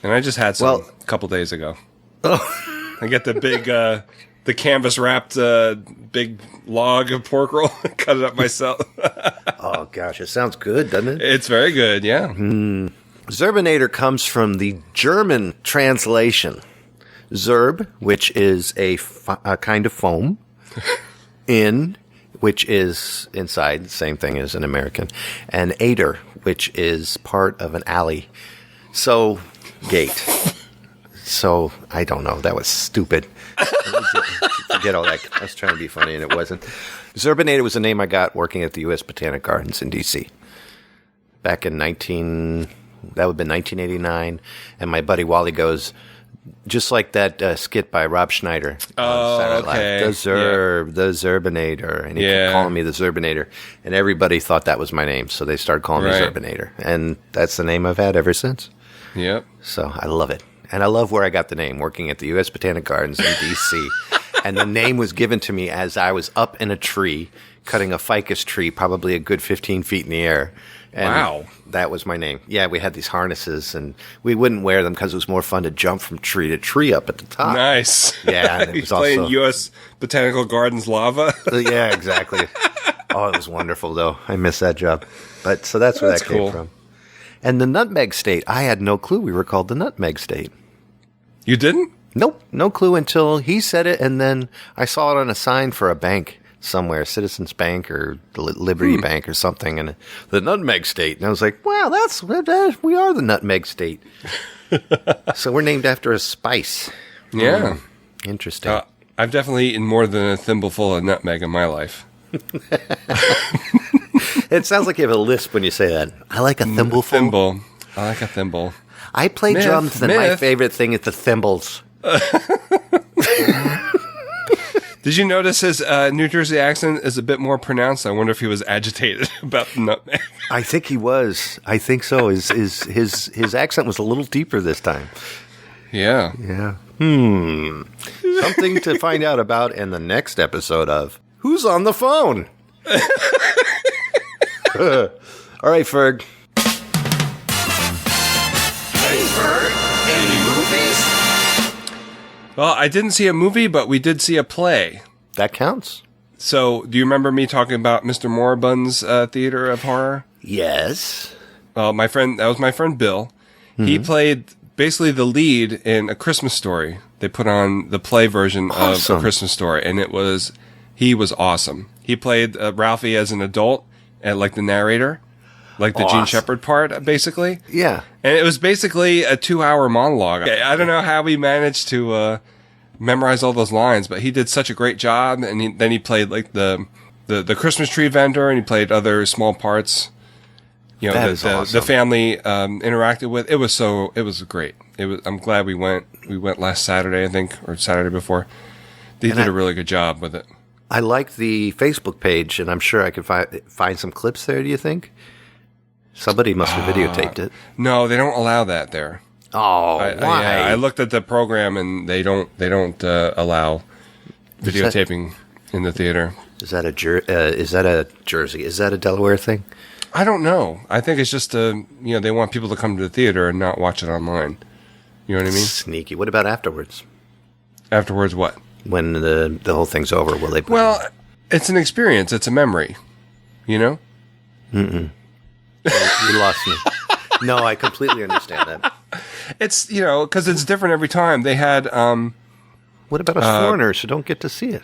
I just had some a couple days ago. Oh. I get the big, the canvas wrapped big log of pork roll. Cut it up myself. Oh gosh, it sounds good, doesn't it? It's very good, yeah. Zerbinator comes from the German translation. Zerb, which is a kind of foam. which is inside, same thing as an American, and Ader, which is part of an alley. So, gate. So, I don't know. That was stupid. Forget all that. I was trying to be funny, and it wasn't. Zerbinator was the name I got working at the U.S. Botanic Gardens in D.C. Back in 1989. And my buddy Wally goes, just like that skit by Rob Schneider. Oh, okay. The Zerbinator. And he kept calling me the Zerbinator. And everybody thought that was my name, so they started calling me Zerbinator. And that's the name I've had ever since. Yep. So I love it. And I love where I got the name, working at the U.S. Botanic Gardens in D.C. And the name was given to me as I was up in a tree, cutting a ficus tree, probably a good 15 feet in the air. And wow. That was my name. Yeah, we had these harnesses, and we wouldn't wear them because it was more fun to jump from tree to tree up at the top. Nice. Yeah. And it was playing also U.S. Botanical Gardens lava. Yeah, exactly. Oh, it was wonderful, though. I miss that job. But so that's where that came from. And the Nutmeg State, I had no clue we were called the Nutmeg State. You didn't? Nope, no clue until he said it, and then I saw it on a sign for a bank somewhere, Citizens Bank or Liberty Bank or something, and the Nutmeg State. And I was like, wow, we are the Nutmeg State. So we're named after a spice. Yeah. Interesting. I've definitely eaten more than a thimbleful of nutmeg in my life. It sounds like you have a lisp when you say that. I like a thimbleful. Thimble. I like a thimble. I play drums, and my favorite thing is the thimbles. Did you notice his New Jersey accent is a bit more pronounced? I wonder if he was agitated about the nutmeg. I think he was. I think so. His accent was a little deeper this time. Yeah. Yeah. Something to find out about in the next episode of Who's on the Phone? All right, Ferg. Hey, Ferg, any movies? Well, I didn't see a movie, but we did see a play. That counts. So, do you remember me talking about Mr. Moribund's Theater of Horror? Yes. Well, that was my friend Bill. Mm-hmm. He played basically the lead in A Christmas Story. They put on the play version of A Christmas Story, and he was awesome. He played Ralphie as an adult, and like the narrator, like the Gene Shepard part, basically. Yeah. And it was basically a 2-hour monologue. I don't know how he managed to memorize all those lines, but he did such a great job. And then he played like the Christmas tree vendor, and he played other small parts. You know, the family interacted with. It was great. I'm glad we went. We went last Saturday, I think, or Saturday before. They did a really good job with it. I like the Facebook page, and I'm sure I could find some clips there, do you think? Somebody must have videotaped it. No, they don't allow that there. Oh, why? I looked at the program, and they don't allow videotaping in the theater. Is that a Jersey? Is that a Delaware thing? I don't know. I think it's just they want people to come to the theater and not watch it online. You know what I mean? Sneaky. What about afterwards? Afterwards, what? When the whole thing's over, will they? It's an experience. It's a memory. You know? You lost me. No, I completely understand that. It's, because it's different every time. They had... what about us foreigners who don't get to see it?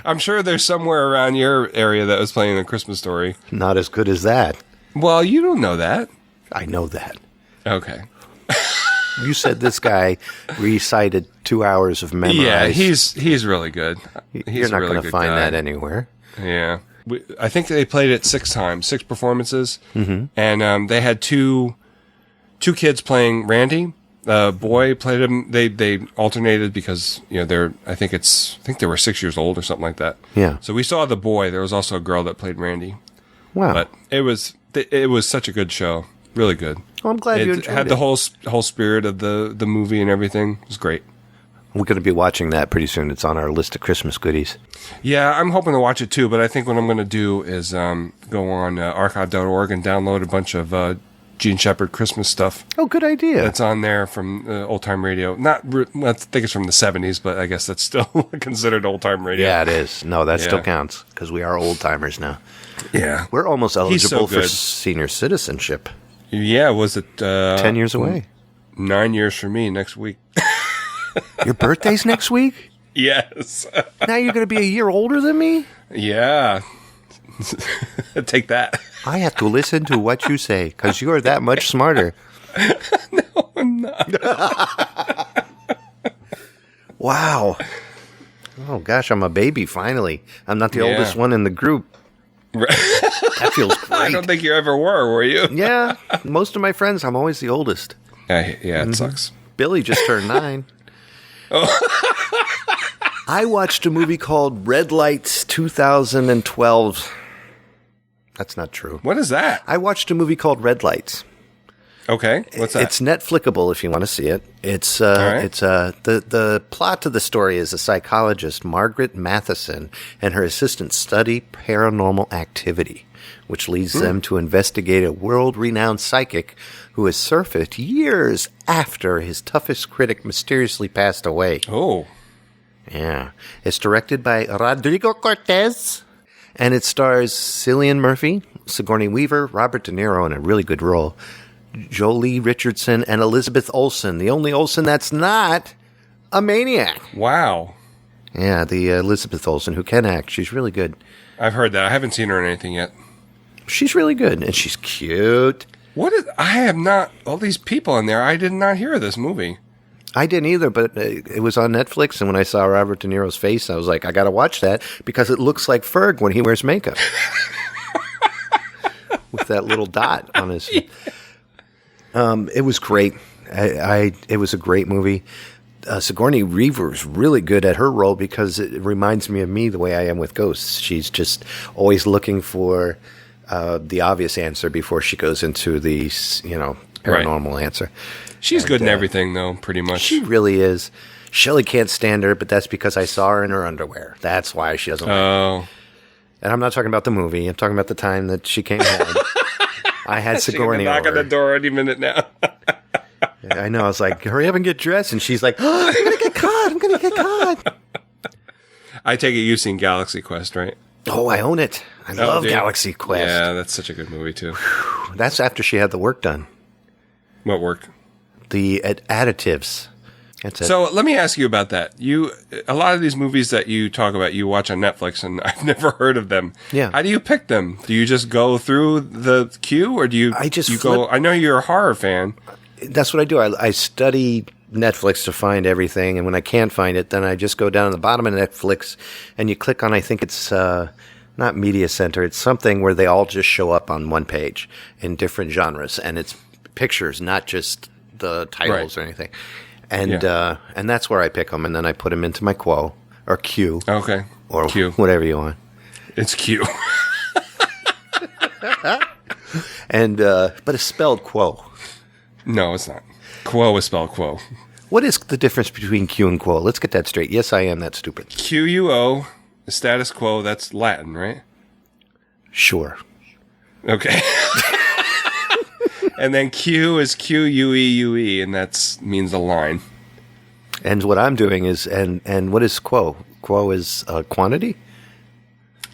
I'm sure there's somewhere around your area that was playing A Christmas Story. Not as good as that. Well, you don't know that. I know that. Okay. You said this guy recited 2 hours of memorized. Yeah, he's really good. You're not going to find that anywhere. Yeah. I think they played it 6 times, 6 performances. Mm-hmm. And they had two kids playing Randy. Boy played him. They alternated because I think they were 6 years old or something like that. Yeah. So we saw the boy. There was also a girl that played Randy. Wow. But it was such a good show. Really good. Well, I'm glad you enjoyed it. Had the whole spirit of the movie and everything. It was great. We're going to be watching that pretty soon. It's on our list of Christmas goodies. Yeah, I'm hoping to watch it too, but I think what I'm going to do is go on archive.org and download a bunch of Gene Shepard Christmas stuff. Oh, good idea. That's on there from Old Time Radio. I think it's from the 70s, but I guess that's still considered Old Time Radio. Yeah, it is. No, that still counts because we are old timers now. Yeah. We're almost eligible for senior citizenship. Yeah, was it 10 years away? 9 years for me next week. Your birthday's next week? Yes. Now you're going to be a year older than me? Yeah. Take that. I have to listen to what you say because you're that much smarter. No, I'm not. Wow. Oh, gosh, I'm a baby, finally. I'm not the oldest one in the group. That feels great. I don't think you ever were you? Yeah. Most of my friends, I'm always the oldest. It sucks. Billy just turned 9. Oh. I watched a movie called Red Lights 2012. That's not true. What is that? I watched a movie called Red Lights. Okay, what's that? It's Netflixable if you want to see it. It's the plot of the story is a psychologist, Margaret Matheson, and her assistant study paranormal activity, which leads them to investigate a world-renowned psychic who has surfaced years after his toughest critic mysteriously passed away. Oh. Yeah. It's directed by Rodrigo Cortez, and it stars Cillian Murphy, Sigourney Weaver, Robert De Niro in a really good role, Jolie Richardson, and Elizabeth Olsen, the only Olsen that's not a maniac. Wow. Yeah, the Elizabeth Olsen who can act. She's really good. I've heard that. I haven't seen her in anything yet. She's really good, and she's cute. I have not, all these people in there, I did not hear of this movie. I didn't either, but it was on Netflix, and when I saw Robert De Niro's face, I was like, I got to watch that, because it looks like Ferg when he wears makeup. With that little dot on his... it was great. It was a great movie. Sigourney Weaver is really good at her role because it reminds me of me the way I am with ghosts. She's just always looking for the obvious answer before she goes into the paranormal answer. She's good in everything, though, pretty much. She really is. Shelley can't stand her, but that's because I saw her in her underwear. That's why she doesn't like her. And I'm not talking about the movie. I'm talking about the time that she came home. I had Sigourney knock on the door any minute now. I know. I was like, hurry up and get dressed. And she's like, oh, I'm going to get caught. I'm going to get caught. I take it you've seen Galaxy Quest, right? Oh, I own it. I love Galaxy Quest. Yeah, that's such a good movie, too. That's after she had the work done. What work? The additives. That's it. So let me ask you about that. A lot of these movies that you talk about, you watch on Netflix, and I've never heard of them. Yeah. How do you pick them? Do you just go through the queue, or do you? Go? I know you're a horror fan. That's what I do. I study Netflix to find everything, and when I can't find it, then I just go down to the bottom of Netflix, and you click on. I think it's not Media Center. It's something where they all just show up on one page in different genres, and it's pictures, not just the titles or anything. And and that's where I pick them, and then I put them into my queue or queue. Okay. Or Q. Whatever you want. It's Q. And but it's spelled quo. No, it's not. Quo is spelled quo. What is the difference between Q and quo? Let's get that straight. Yes, I am that stupid. QUO, status quo, that's Latin, right? Sure. Okay. And then Q is QUEUE, and that means a line. And what I'm doing is, and what is quo? Quo is quantity?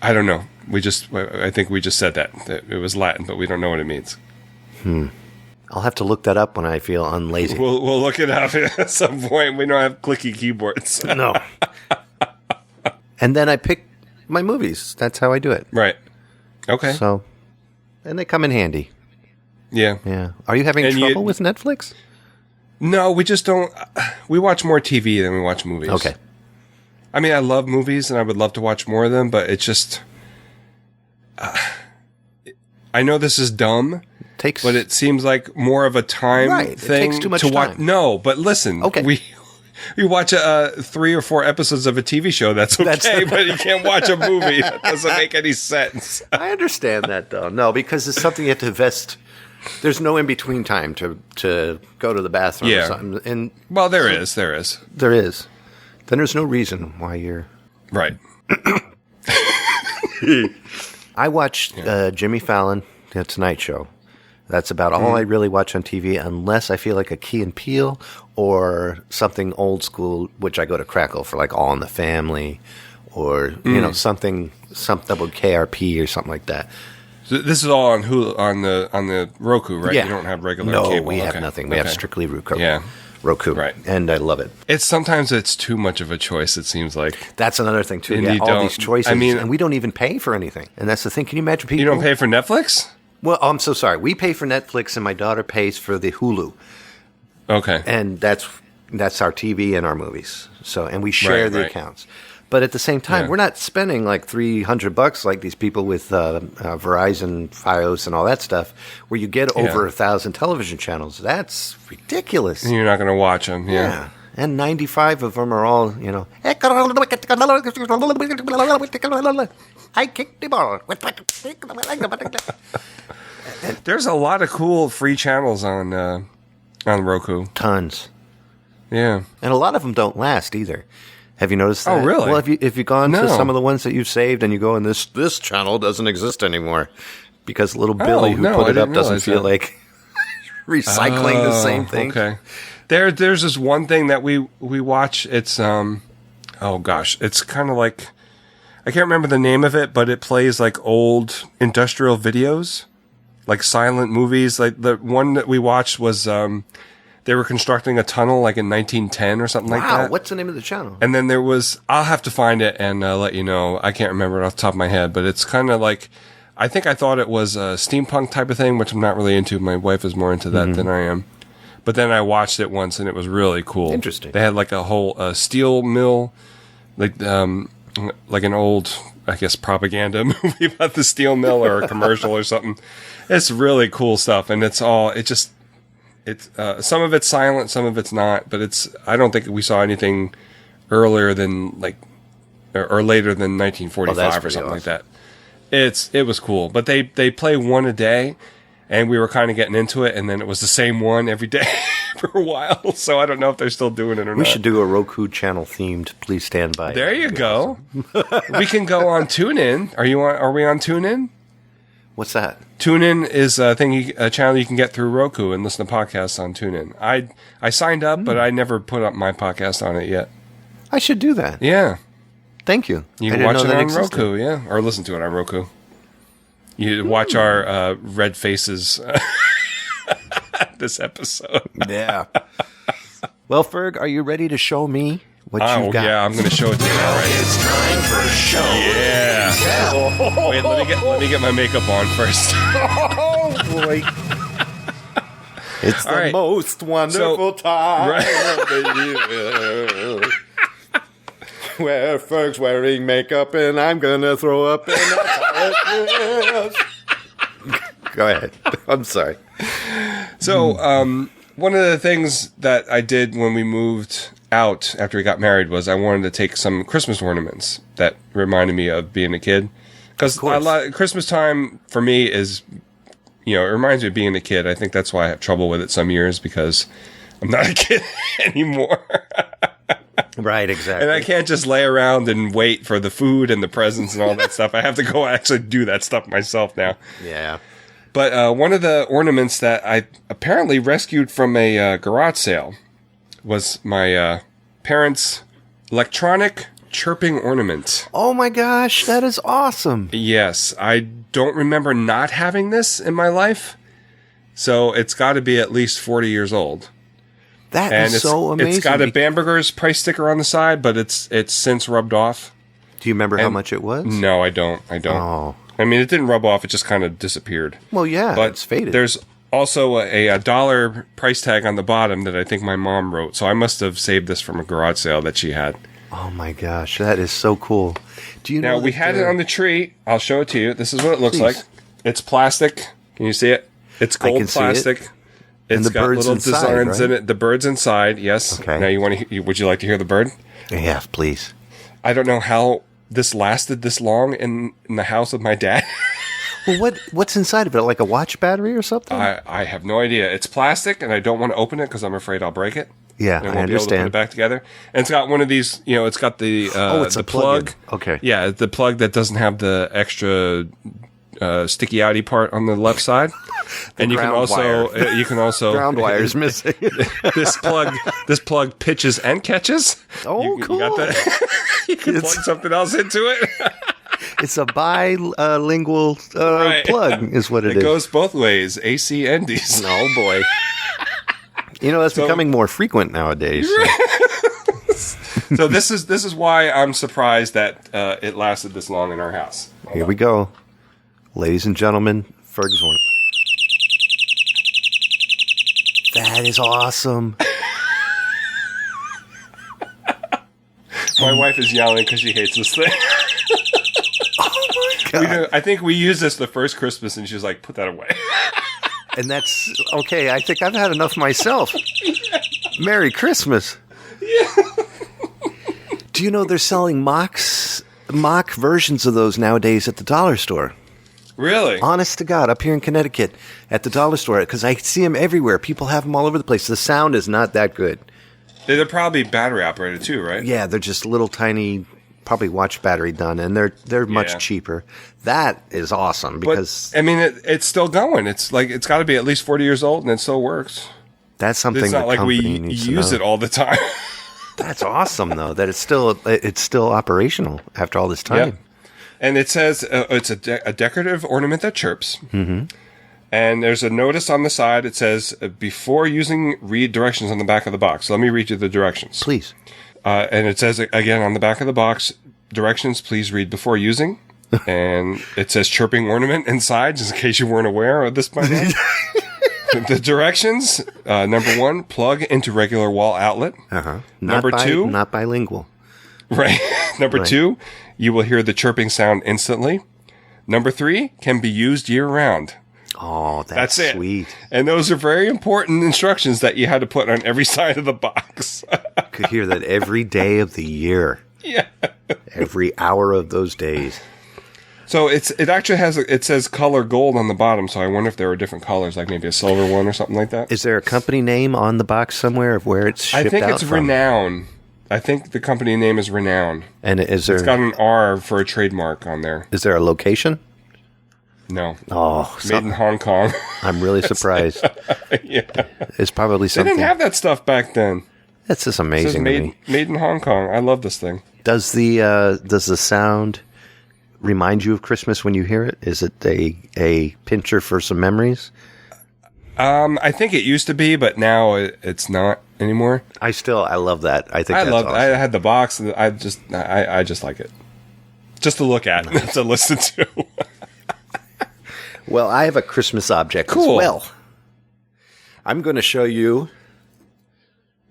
I don't know. I think we just said that it was Latin, but we don't know what it means. I'll have to look that up when I feel unlazy. We'll look it up at some point. We don't have clicky keyboards. No. And then I pick my movies. That's how I do it. Right. Okay. So, and they come in handy. Yeah. Yeah. Are you having trouble with Netflix? No, we just don't. We watch more TV than we watch movies. Okay. I mean, I love movies and I would love to watch more of them, but it's just. I know this is dumb, but it seems like more of a time thing. It takes too much to watch. time. No, but listen. Okay. We watch 3 or 4 episodes of a TV show. That's okay, but you can't watch a movie. That doesn't make any sense. I understand that, though. No, because it's something you have to invest. There's no in-between time to go to the bathroom or something. And well, there is. There is. There is. Then there's no reason why you're... Right. I watched Jimmy Fallon, The Tonight Show. That's about all I really watch on TV, unless I feel like a Key and Peele or something old school, which I go to Crackle for, like All in the Family, or something with KRP or something like that. So this is all on the Roku, right? Yeah. You don't have regular cable. cable. We have nothing. We have strictly Roku. Yeah. Roku. Right. And I love it. Sometimes it's too much of a choice, it seems like. That's another thing, too. And Yeah, you all don't- these choices. I mean- and we don't even pay for anything. And that's the thing. Can you imagine people? You don't pay for Netflix? Well, I'm so sorry. We pay for Netflix, and my daughter pays for the Hulu. Okay. And that's our TV and our movies. So, and we share the accounts. But at the same time, we're not spending like $300 like these people with Verizon, Fios, and all that stuff, where you get over 1,000 television channels. That's ridiculous. And you're not going to watch them. Yeah. And 95 of them are all, I kicked the ball. There's a lot of cool free channels on Roku. Tons. Yeah. And a lot of them don't last either. Have you noticed that? Oh, really? Well, if you've gone to some of the ones that you've saved and you go, and this channel doesn't exist anymore because little Billy who put it up doesn't feel like recycling the same thing. Okay. There's this one thing that we watch. It's it's kind of like, I can't remember the name of it, but it plays like old industrial videos, like silent movies. Like the one that we watched was they were constructing a tunnel like in 1910 or something like that. Wow, what's the name of the channel? And then there was, I'll have to find it and let you know. I can't remember it off the top of my head, but it's kind of like, I thought it was a steampunk type of thing, which I'm not really into. My wife is more into that than I am. But then I watched it once and it was really cool. Interesting. They had like a whole steel mill, like an old, I guess, propaganda movie about the steel mill or a commercial or something. It's really cool stuff. And some of it's silent, some of it's not, but I don't think we saw anything earlier than or later than 1945 or something like that. It was cool, but they play one a day, and we were kind of getting into it, and then it was the same one every day for a while. So I don't know if they're still doing it or not. We should do a Roku channel themed. Please stand by. There you go. Awesome. We can go on TuneIn. Are we on TuneIn? What's that? TuneIn is a channel you can get through Roku and listen to podcasts on TuneIn. I signed up, but I never put up my podcast on it yet. I should do that. Yeah. Thank you. You can watch it on Roku, yeah, or listen to it on Roku. You watch our red faces this episode. Yeah. Well, Ferg, are you ready to show me what you've got? Yeah, I'm going to show it to you. Now it's time for a show. Yeah. Wait, let me get my makeup on first. Oh boy. It's the most wonderful time of the year. Where Ferg's wearing makeup and I'm gonna throw up and that's how it is. Go ahead. I'm sorry. So, one of the things that I did when we moved out after we got married was I wanted to take some Christmas ornaments that reminded me of being a kid. Because Christmas time for me is, it reminds me of being a kid. I think that's why I have trouble with it some years, because I'm not a kid anymore. Right, exactly. And I can't just lay around and wait for the food and the presents and all that stuff. I have to go actually do that stuff myself now. Yeah. But one of the ornaments that I apparently rescued from a garage sale was my parents' electronic chirping ornament. Oh my gosh, that is awesome. Yes, I don't remember not having this in my life. So it's got to be at least 40 years old. That is so amazing. It's got a Bamberger's price sticker on the side, but it's since rubbed off. Do you remember how much it was? No, I don't. Oh. I mean, it didn't rub off. It just kind of disappeared. Well, yeah, but it's faded. There's also a $1 price tag on the bottom that I think my mom wrote. So I must have saved this from a garage sale that she had. Oh, my gosh. That is so cool. Do you know we had it on the tree. I'll show it to you. This is what it looks like. It's plastic. Can you see it? It's gold plastic. It's got little designs in it. The bird's inside, yes. Okay. Now, would you like to hear the bird? Yeah, please. I don't know how this lasted this long in the house of my dad. Well, what's inside of it? Like a watch battery or something? I have no idea. It's plastic, and I don't want to open it because I'm afraid I'll break it. Yeah, and I understand. won't be able to put it back together. And it's got one of these, it's got the it's the a plug. Okay. Yeah, the plug that doesn't have the extra sticky outy part on the left side. And you can also ground wire's missing. this plug pitches and catches. Oh, cool. You got that? You can plug something else into it. It's a bilingual plug, is what it is. It goes both ways, AC and DC. Oh boy. That's becoming more frequent nowadays. So this is why I'm surprised that it lasted this long in our house. Here we go. Ladies and gentlemen, Ferg's Ornament. That is awesome. My wife is yelling because she hates this thing. Oh my God. I think we used this the first Christmas, and she was like, put that away. And that's okay. I think I've had enough myself. Merry Christmas. Yeah. Do you know they're selling mock versions of those nowadays at the dollar store? Really? Honest to God, up here in Connecticut at the dollar store, because I see them everywhere. People have them all over the place. The sound is not that good. They're probably battery operated too, right? Yeah, they're just little tiny, probably watch battery done, and they're much cheaper. That is awesome because it's still going. It's like it's got to be at least 40 years old, and it still works. That's something. It's not like we use it all the time. That's awesome, though. That it's still operational after all this time. Yep. And it says it's a decorative ornament that chirps. Mm-hmm. And there's a notice on the side. It says, before using, read directions on the back of the box. So let me read you the directions. Please. And it says, again, on the back of the box, directions, please read before using. And it says chirping ornament inside, just in case you weren't aware of this by now. The directions, number 1, plug into regular wall outlet. Uh-huh. Number 2. Not bilingual. Right. Number 2, you will hear the chirping sound instantly. Number 3, can be used year-round. Oh, that's sweet. And those are very important instructions that you had to put on every side of the box. Could hear that every day of the year. Yeah. Every hour of those days. So it actually it says color gold on the bottom, so I wonder if there are different colors, like maybe a silver one or something like that. Is there a company name on the box somewhere of where it's shipped out? I think it's Renown. I think the company name is Renown. And it's got an R for a trademark on there. Is there a location? No. Oh, made in Hong Kong. I'm really surprised. Yeah. It's probably something. They didn't have that stuff back then. That's just amazing. It says made in Hong Kong. I love this thing. Does the sound remind you of Christmas when you hear it? Is it a pincher for some memories? I think it used to be, but now it's not anymore. I love that. I think that's awesome. I had the box. And I just like it. Just to look at, not to listen to. Well, I have a Christmas object as well. I'm going to show you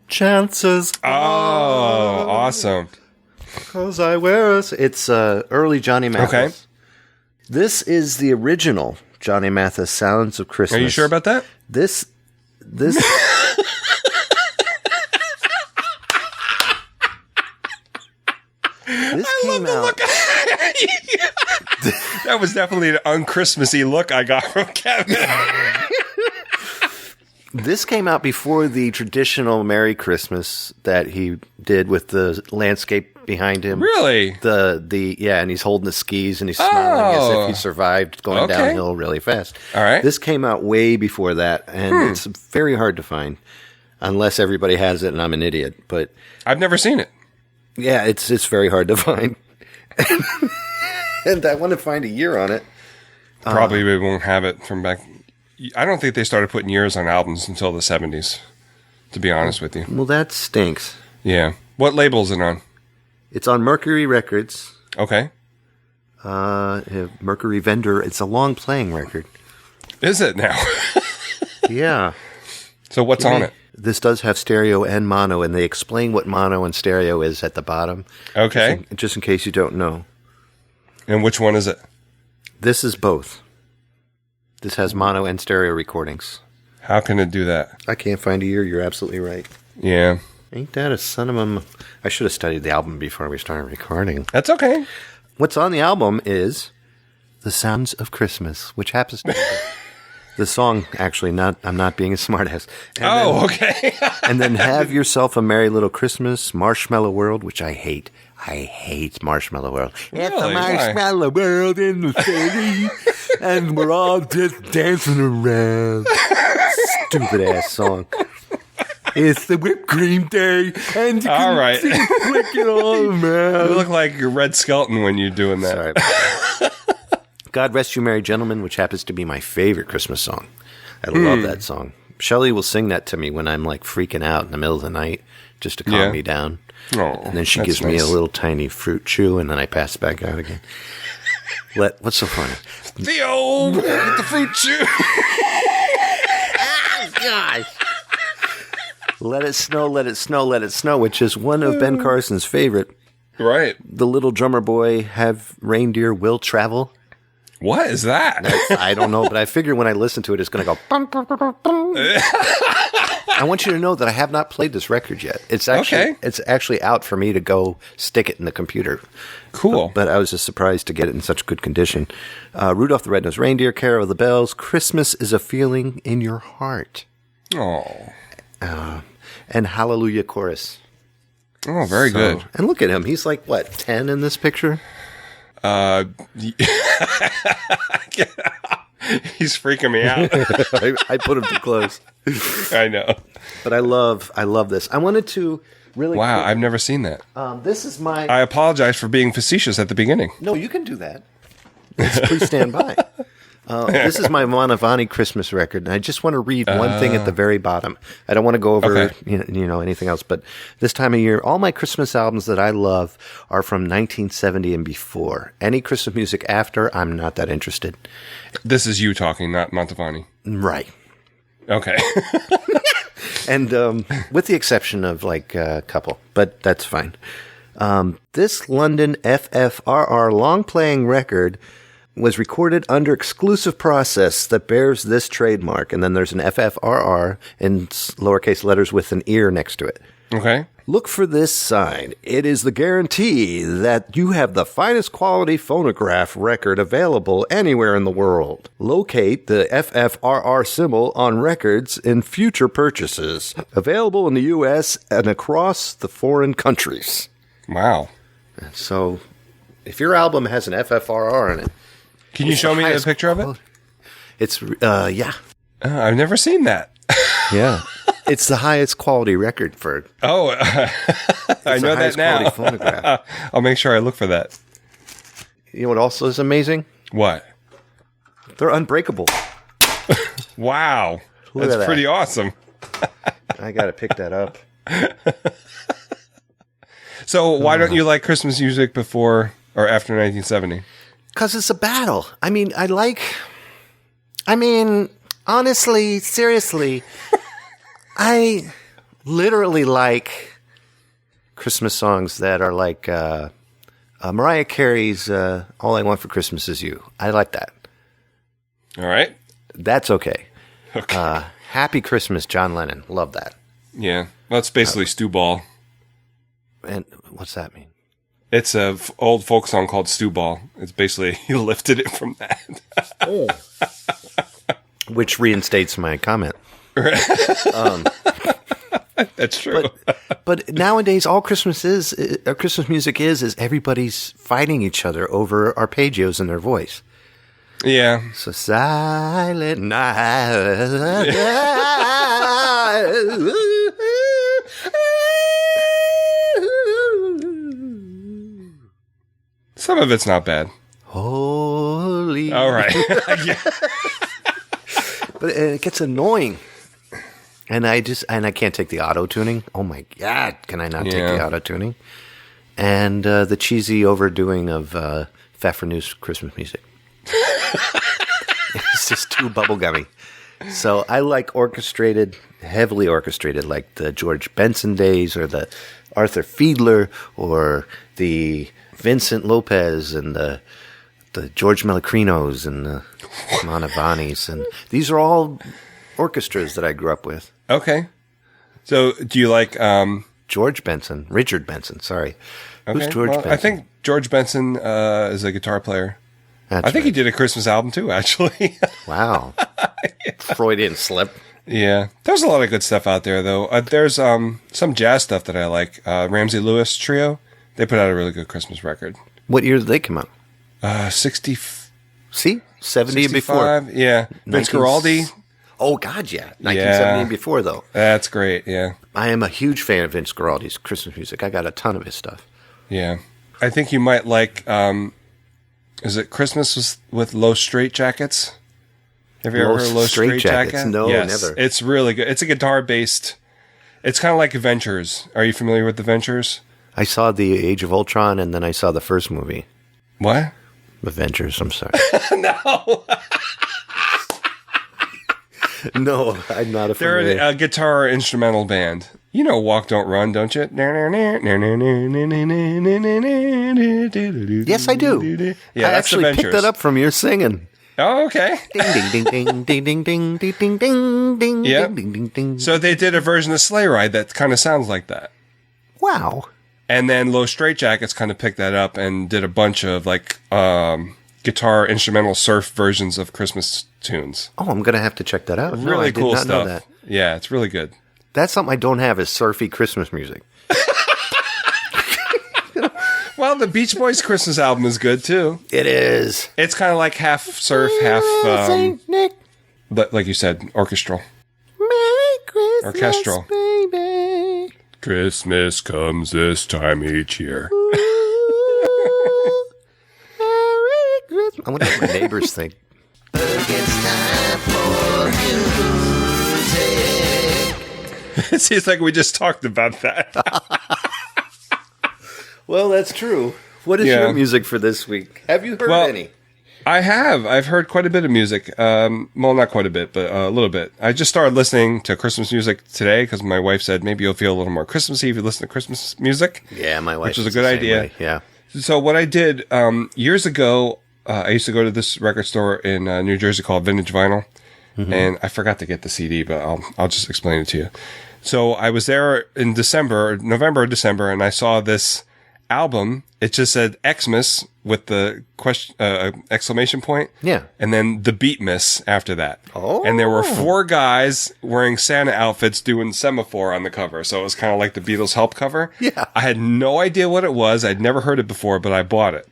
Chances. Oh, awesome. Because I wear it. It's early Johnny Mathis. Okay. This is the original Johnny Mathis Sounds of Christmas. Are you sure about that? This came out. That was definitely an un-Christmassy look I got from Kevin. This came out before the traditional Merry Christmas that he did with the landscape behind him. Really? And he's holding the skis and he's smiling as if he survived going downhill really fast. All right. This came out way before that, and it's very hard to find unless everybody has it and I'm an idiot. But I've never seen it. Yeah, it's very hard to find. And I want to find a year on it. Probably we won't have it from back. I don't think they started putting years on albums until the 70s, to be honest with you. Well, that stinks. Yeah. What label is it on? It's on Mercury Records. Okay. Mercury Vendor. It's a long playing record. Is it now? Yeah. So what's on it? This does have stereo and mono, and they explain what mono and stereo is at the bottom. Okay. Just in case you don't know. And which one is it? This is both. This has mono and stereo recordings. How can it do that? I can't find a year. You're absolutely right. Yeah. Ain't that a son of a... I should have studied the album before we started recording. That's okay. What's on the album is The Sounds of Christmas, which happens to be the song, actually. I'm not being a smartass. Okay. And then Have Yourself a Merry Little Christmas, Marshmallow World, which I hate. I hate Marshmallow World. Really? It's a marshmallow world in the city, and we're all just dancing around. Stupid ass song. It's the whipped cream day, and you all right. Flick it all around. You look like you're Red Skelton when you're doing that. Sorry. God Rest You Merry Gentlemen, which happens to be my favorite Christmas song. I love that song. Shelley will sing that to me when I'm like freaking out in the middle of the night just to calm me down. Oh, and then she gives me a little tiny fruit chew, and then I pass it back out again. What's so funny? Theo, get the fruit chew. Gosh. Let it snow, let it snow, let it snow, which is one of Ben Carson's favorite. Right. The little drummer boy have reindeer will travel. What is that? I don't know, but I figure when I listen to it, it's going to go. Bum, bum, bum, bum, bum. I want you to know that I have not played this record yet. It's actually out for me to go stick it in the computer. Cool. But I was just surprised to get it in such good condition. Rudolph the Red-Nosed Reindeer, Carol of the Bells, Christmas is a Feeling in Your Heart. Oh. And Hallelujah Chorus. Oh, very good. And look at him. He's like, what, 10 in this picture? He's freaking me out. I put him too close. I know. But I love this. I wanted to really Wow, quick, I've never seen that. this is my... I apologize for being facetious at the beginning. No, you can do that. Please stand by. This is my Manavani Christmas record, and I just want to read one thing at the very bottom. I don't want to go over anything else, but this time of year, all my Christmas albums that I love are from 1970 and before. Any Christmas music after, I'm not that interested. This is you talking, not Mantovani. Right. Okay. And with the exception of like a couple, but that's fine. This London FFRR long-playing record was recorded under exclusive process that bears this trademark. And then there's an FFRR in lowercase letters with an ear next to it. Okay. Look for this sign. It is the guarantee that you have the finest quality phonograph record available anywhere in the world. Locate the FFRR symbol on records in future purchases. Available in the U.S. and across the foreign countries. Wow. So, if your album has an FFRR in it, can you show me a picture of it? It's, yeah. I've never seen that. Yeah. It's the highest quality record for... Oh, I know that now. Phonograph. I'll make sure I look for that. You know what also is amazing? What? They're unbreakable. Wow. That's pretty awesome. I got to pick that up. So why don't you like Christmas music before or after 1970? Because it's a battle. Honestly, seriously, I literally like Christmas songs that are like Mariah Carey's All I Want for Christmas Is You. I like that. All right. That's okay. Okay. Happy Christmas, John Lennon. Love that. Yeah. That's basically Stew Ball. And what's that mean? It's a old folk song called Stew Ball. It's basically, he lifted it from that. Oh. Which reinstates my comment. That's true. But nowadays, all Christmas music is everybody's fighting each other over arpeggios in their voice. Yeah. So silent night. Some of it's not bad. Holy. All right. Yeah. But it gets annoying. And I can't take the auto tuning. Oh my God, can I not take the auto tuning? And the cheesy overdoing of Pfeffernu's Christmas music. It's just too bubblegummy. So I like heavily orchestrated, like the George Benson days or the Arthur Fiedler or the Vincent Lopez and the George Mellecrinos and the Manavanis. And these are all orchestras that I grew up with. Okay. So do you like... Richard Benson, sorry. Okay. Who's George Benson? I think George Benson is a guitar player. I think he did a Christmas album too, actually. Wow. Yeah. Freudian slip. Yeah. There's a lot of good stuff out there, though. There's some jazz stuff that I like. Ramsey Lewis Trio. They put out a really good Christmas record. What year did they come out? 60... See? 70 and before. Yeah. Vince Guaraldi. Oh, God, yeah. 1970 and before, though. That's great, yeah. I am a huge fan of Vince Guaraldi's Christmas music. I got a ton of his stuff. Yeah. I think you might like... is it Christmas with Low Straight Jackets? Have you ever heard of Low Straight Jacket? No, yes, never. It's really good. It's a guitar-based... It's kind of like Ventures. Are you familiar with the Ventures? I saw the Age of Ultron, and then I saw the first movie. What? Avengers, I'm sorry. No. No, I'm not a They're a guitar instrumental band. You know Walk Don't Run, don't you? Yes, I do. Yeah, I actually picked that up from your singing. Oh, okay. Ding, ding, ding, ding, ding, ding, ding, ding, ding, ding, Yeah. ding, ding, ding. So they did a version of Sleigh Ride that kind of sounds like that. Wow. And then Low Straight Jackets kind of picked that up and did a bunch of like guitar instrumental surf versions of Christmas tunes. Oh, I'm going to have to check that out. Really I cool did not stuff. know that. Yeah, it's really good. That's something I don't have is surfy Christmas music. Well, the Beach Boys Christmas album is good too. It is. It's kind of like half surf, half, Saint Nick. like you said, orchestral. Merry Christmas, Orchestral. baby. Christmas comes this time each year. Ooh, Merry Christmas. I wonder what my neighbors think. It's time for music. It seems like we just talked about that. Well, that's true. What is your music for this week? Have you heard any? I have. I've heard quite a bit of music. Well, not quite a bit, but a little bit. I just started listening to Christmas music today because my wife said maybe you'll feel a little more Christmassy if you listen to Christmas music. Yeah, my wife. Which is a good idea. Way. Yeah. So what I did years ago, I used to go to this record store in New Jersey called Vintage Vinyl, and I forgot to get the CD, but I'll just explain it to you. So I was there in November or December, and I saw this album. It just said Xmas with the question exclamation point. Yeah. And then the Beatmas after that. Oh. And there were 4 guys wearing Santa outfits doing Semaphore on the cover. So it was kind of like the Beatles Help cover. Yeah. I had no idea what it was. I'd never heard it before, but I bought it.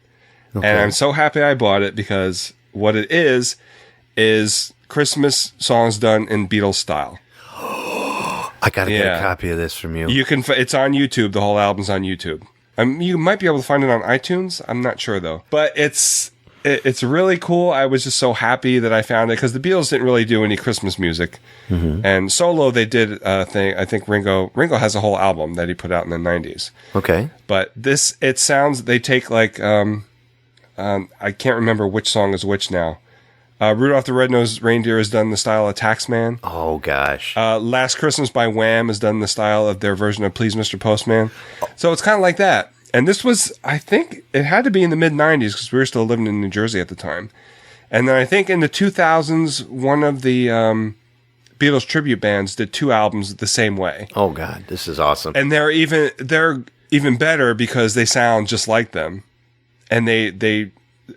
Okay. And I'm so happy I bought it because what it is Christmas songs done in Beatles style. I got to get a copy of this from you. You can. It's on YouTube. The whole album's on YouTube. You might be able to find it on iTunes. I'm not sure though. But it's really cool. I was just so happy that I found it because the Beatles didn't really do any Christmas music, and solo they did a thing. I think Ringo has a whole album that he put out in the '90s. Okay. But it sounds they take like I can't remember which song is which now. Rudolph the Red-Nosed Reindeer is done in the style of Taxman. Oh, gosh. Last Christmas by Wham is done in the style of their version of Please Mr. Postman. So it's kind of like that. And this was, I think, it had to be in the mid-'90s because we were still living in New Jersey at the time. And then I think in the 2000s, one of the Beatles tribute bands did 2 albums the same way. Oh, God. This is awesome. And they're even better because they sound just like them. And they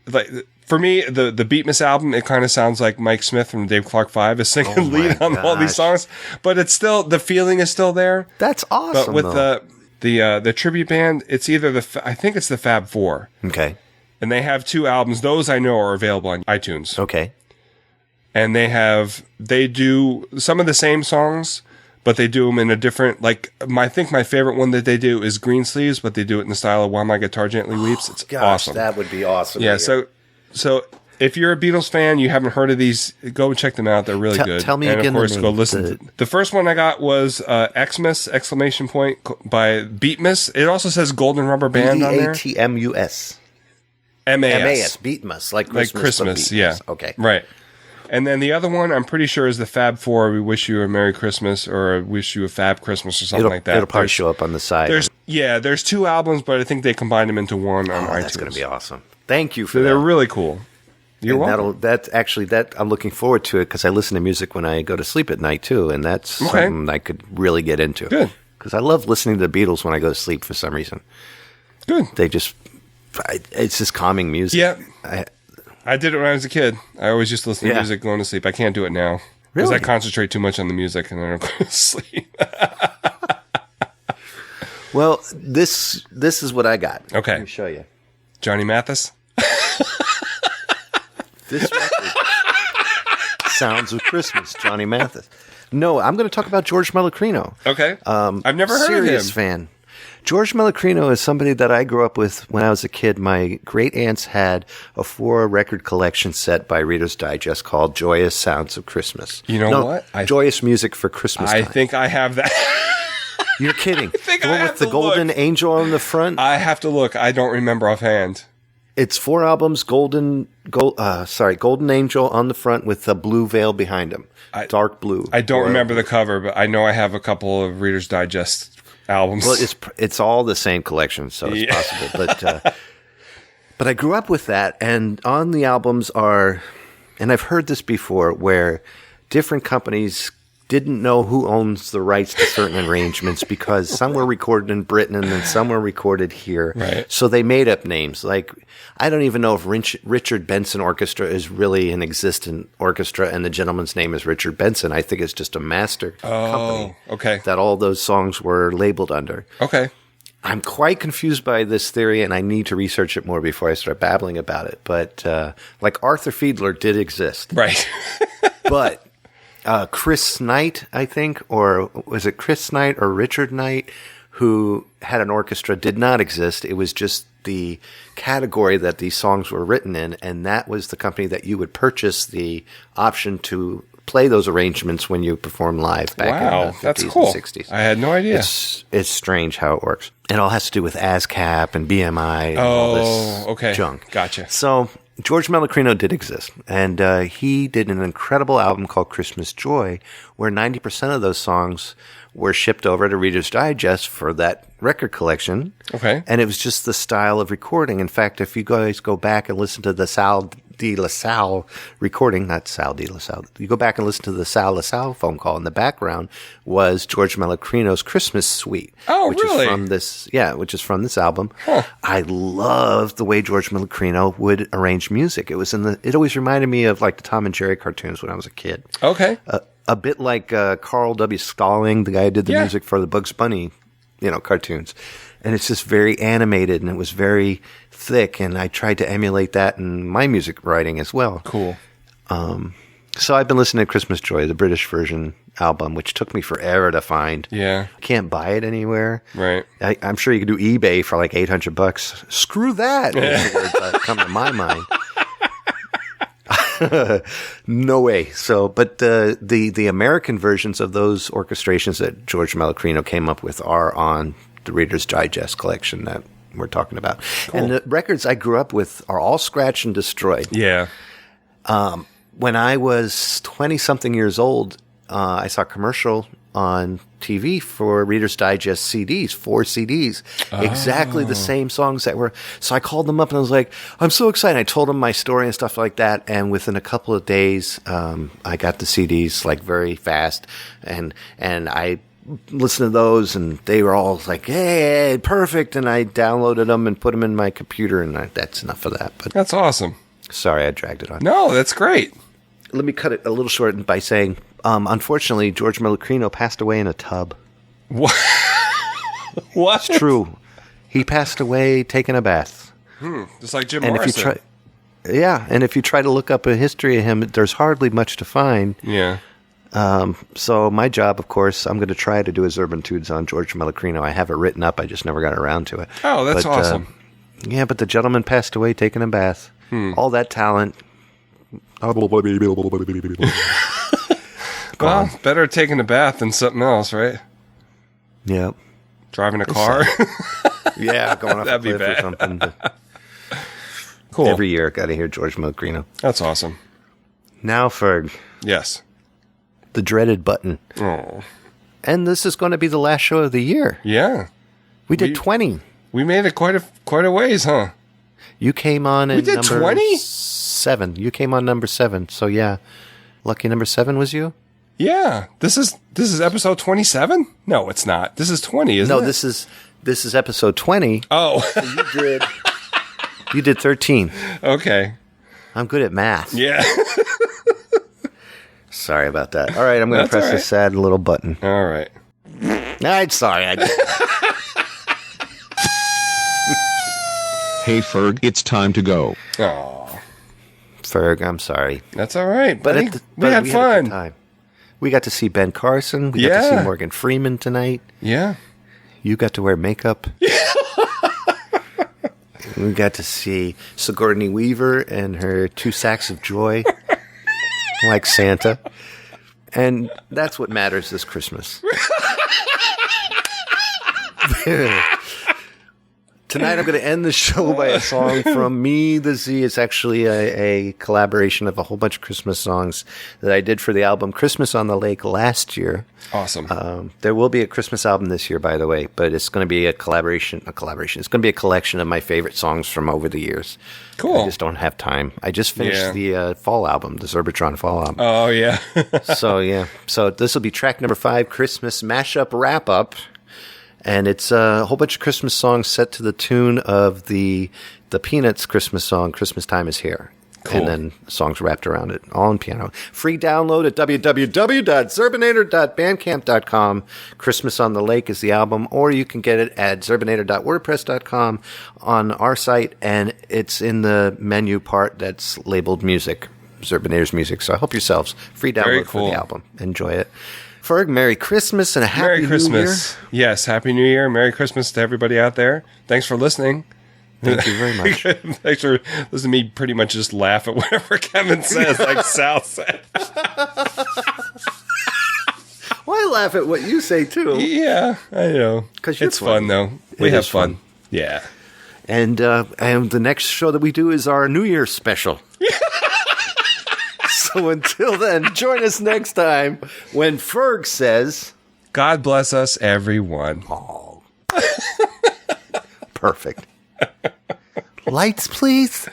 like... For me, the Beatmas album, it kind of sounds like Mike Smith from Dave Clark 5 is singing lead on all these songs, but it's still, the feeling is still there. That's awesome. But with the tribute band, it's either I think it's the Fab Four. Okay. And they have 2 albums. Those I know are available on iTunes. Okay. And they do some of the same songs, but they do them in a different, like, I think my favorite one that they do is Green Sleeves, but they do it in the style of While My Guitar Gently Weeps. It's awesome. That would be awesome. Yeah, So if you're a Beatles fan, you haven't heard of these, go and check them out. They're really good. Tell me and again of course, the go name. listen. The first one I got was Xmas exclamation point by Beatmas. It also says Golden Rubber Band on there. Beatmus. M-A-S. Beatmus, like Christmas. Like Christmas, yeah. Okay. Right. And then the other one, I'm pretty sure, is the Fab Four. We wish you a Merry Christmas or wish you a Fab Christmas or something like that. It'll probably show up on the side. There's 2 albums, but I think they combined them into one on iTunes. That's going to be awesome. Thank you for that. They're really cool. You're welcome. I'm looking forward to it because I listen to music when I go to sleep at night too, and that's something I could really get into. Good. Because I love listening to the Beatles when I go to sleep for some reason. Good. It's just calming music. Yeah. I did it when I was a kid. I always used to listen to music going to sleep. I can't do it now. Because I concentrate too much on the music and then I don't go to sleep. Well, this is what I got. Okay. Let me show you. Johnny Mathis? This record, Sounds of Christmas, Johnny Mathis. No, I'm going to talk about George Mellecrino. Okay. I've never heard of him. Serious fan. George Mellecrino is somebody that I grew up with when I was a kid. My great aunts had a 4-record collection set by Reader's Digest called Joyous Sounds of Christmas. You know what? Joyous Music for Christmas I Time. think I have that. You're kidding. The one with the golden angel on the front? I have to look. I don't remember offhand. It's 4 albums, Golden Angel on the front with the blue veil behind him. Dark blue. I don't remember the cover, but I know I have a couple of Reader's Digest albums. Well, it's all the same collection, so it's possible. But I grew up with that, and on the albums are, and I've heard this before, where different companies didn't know who owns the rights to certain arrangements because some were recorded in Britain and then some were recorded here. Right. So they made up names. Like, I don't even know if Richard Benson Orchestra is really an existent orchestra and the gentleman's name is Richard Benson. I think it's just a master company that all those songs were labeled under. Okay. I'm quite confused by this theory, and I need to research it more before I start babbling about it. But like Arthur Fiedler did exist. Right. But Chris Knight, I think, or was it Chris Knight or Richard Knight, who had an orchestra, did not exist. It was just the category that these songs were written in, and that was the company that you would purchase the option to play those arrangements when you perform live back in the 50s that's cool. and 60s. I had no idea. It's strange how it works. It all has to do with ASCAP and BMI and all this junk. Gotcha. So George Mellecrino did exist, and he did an incredible album called Christmas Joy, where 90% of those songs were shipped over to Reader's Digest for that record collection. Okay. And it was just the style of recording. In fact, if you guys go back and listen to the Sal de La Salle recording, not Sal de La Salle, you go back and listen to the Sal La Salle phone call, in the background was George Mellecrino's Christmas Suite. Oh, which really? Which is from this album. Huh. I love the way George Mellecrino would arrange music. It always reminded me of like the Tom and Jerry cartoons when I was a kid. Okay. A bit like Carl W. Stalling, the guy who did the music for the Bugs Bunny, cartoons. And it's just very animated, and it was very thick, and I tried to emulate that in my music writing as well. Cool. So I've been listening to Christmas Joy, the British version album, which took me forever to find. Yeah. Can't buy it anywhere. Right. I'm sure you could do eBay for like $800. Screw that. Is the words that come to my mind. No way. So, but the American versions of those orchestrations that George Mellecrino came up with are on the Reader's Digest collection that we're talking about. Cool. And the records I grew up with are all scratched and destroyed. Yeah. When I was 20-something years old, I saw a commercial on TV for Reader's Digest CDs, 4 CDs, exactly the same songs that were. So I called them up and I was like, I'm so excited. I told them my story and stuff like that. And within a couple of days, I got the CDs like very fast, and I listened to those, and they were all like, hey, perfect. And I downloaded them and put them in my computer, and that's enough of that. But that's awesome. Sorry, I dragged it on. No, that's great. Let me cut it a little short by saying, unfortunately, George Mellecrino passed away in a tub. What? What? It's true. He passed away taking a bath. Just like Jim and Morrison. And if you try to look up a history of him, there's hardly much to find. Yeah. So my job, of course, I'm going to try to do a Zerbintudes on George Mellecrino. I have it written up. I just never got around to it. Oh, that's awesome. Yeah, but the gentleman passed away taking a bath. All that talent. Well, better taking a bath than something else, right? Yeah. Driving a car? Yeah, going off That'd a cliff be bad. or something. But cool. Every year, got to hear George Mellecrino. That's awesome. Now, Ferg. Yes. The dreaded button. Oh. And this is going to be the last show of the year. Yeah. We did 20. We made it quite a ways, huh? You came on We did number 20? 7. You came on number 7. So yeah, lucky number 7 was you. Yeah. This is episode 27? No, it's not. This is 20, isn't it? No, this is episode 20. Oh. So you did 13. Okay. I'm good at math. Yeah. Sorry about that. All right, I'm going to press this sad little button. All right. I'm sorry. Hey, Ferg, it's time to go. Oh, Ferg, I'm sorry. That's all right, buddy. We had a fun. good time. We got to see Ben Carson. We got to see Morgan Freeman tonight. Yeah. You got to wear makeup. We got to see Sigourney Weaver and her 2 sacks of joy, like Santa. And that's what matters this Christmas. Tonight I'm going to end the show by a song from Me, the Z. It's actually a collaboration of a whole bunch of Christmas songs that I did for the album Christmas on the Lake last year. Awesome. There will be a Christmas album this year, by the way, but it's going to be a collaboration. It's going to be a collection of my favorite songs from over the years. Cool. I just don't have time. I just finished the fall album, the Zerbitron fall album. Oh, yeah. So this will be track number 5, Christmas Mashup Wrap-Up. And it's a whole bunch of Christmas songs set to the tune of the Peanuts Christmas song, Christmas Time is Here. Cool. And then songs wrapped around it, all in piano. Free download at www.zerbinator.bandcamp.com. Christmas on the Lake is the album, or you can get it at zerbinator.wordpress.com on our site, and it's in the menu part that's labeled music, Zerbinator's music. So I hope yourselves free download for the album. Enjoy it. Ferg, Merry Christmas and a Happy New Year. Yes, Happy New Year. Merry Christmas to everybody out there. Thanks for listening. Thank you very much. Thanks for listening to me pretty much just laugh at whatever Kevin says, like Sal said. Well, I laugh at what you say, too. Yeah, I know. Because it's fun, though. We have fun. Yeah. And the next show that we do is our New Year's special. So until then, join us next time when Ferg says, God bless us, everyone. Oh. Perfect. Lights, please.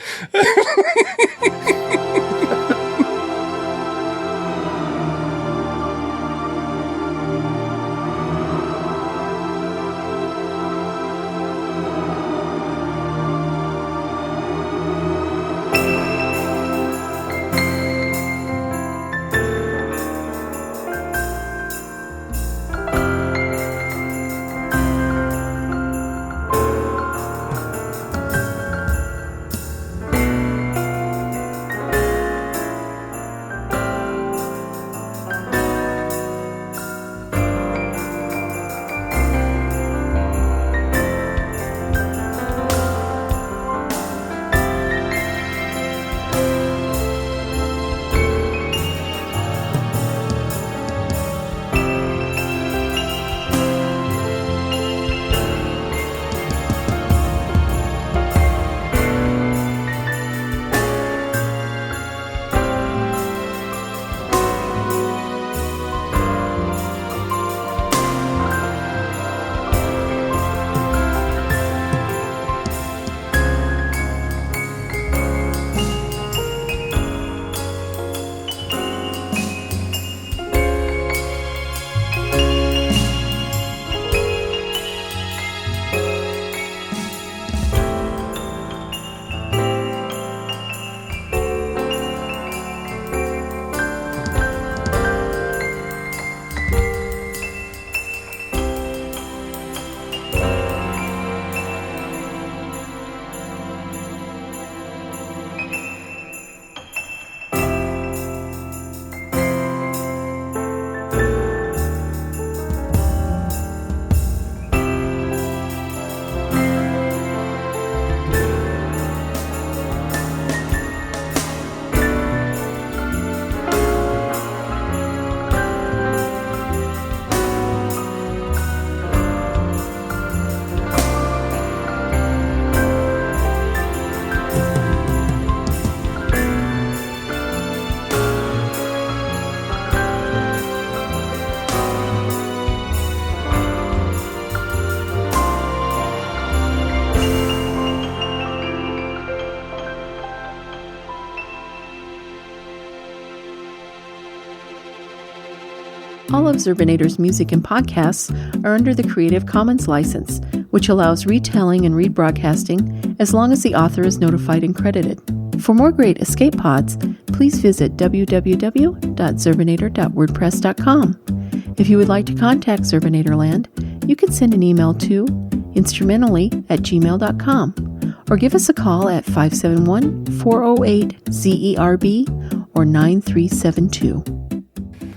All of Zerbinator's music and podcasts are under the Creative Commons license, which allows retelling and rebroadcasting as long as the author is notified and credited. For more great escape pods, please visit www.zerbinator.wordpress.com. If you would like to contact Zerbinatorland, you can send an email to instrumentally@gmail.com or give us a call at 571-408-ZERB or 9372.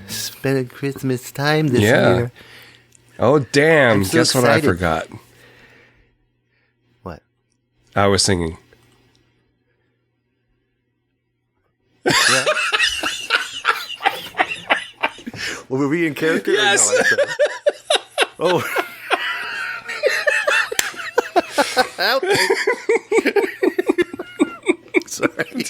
Spent Christmas time this year. Oh, damn. I'm so Guess what I excited. forgot? What? I was singing. Yeah. Well, were we in character? Yes. Or no? Oh. Sorry.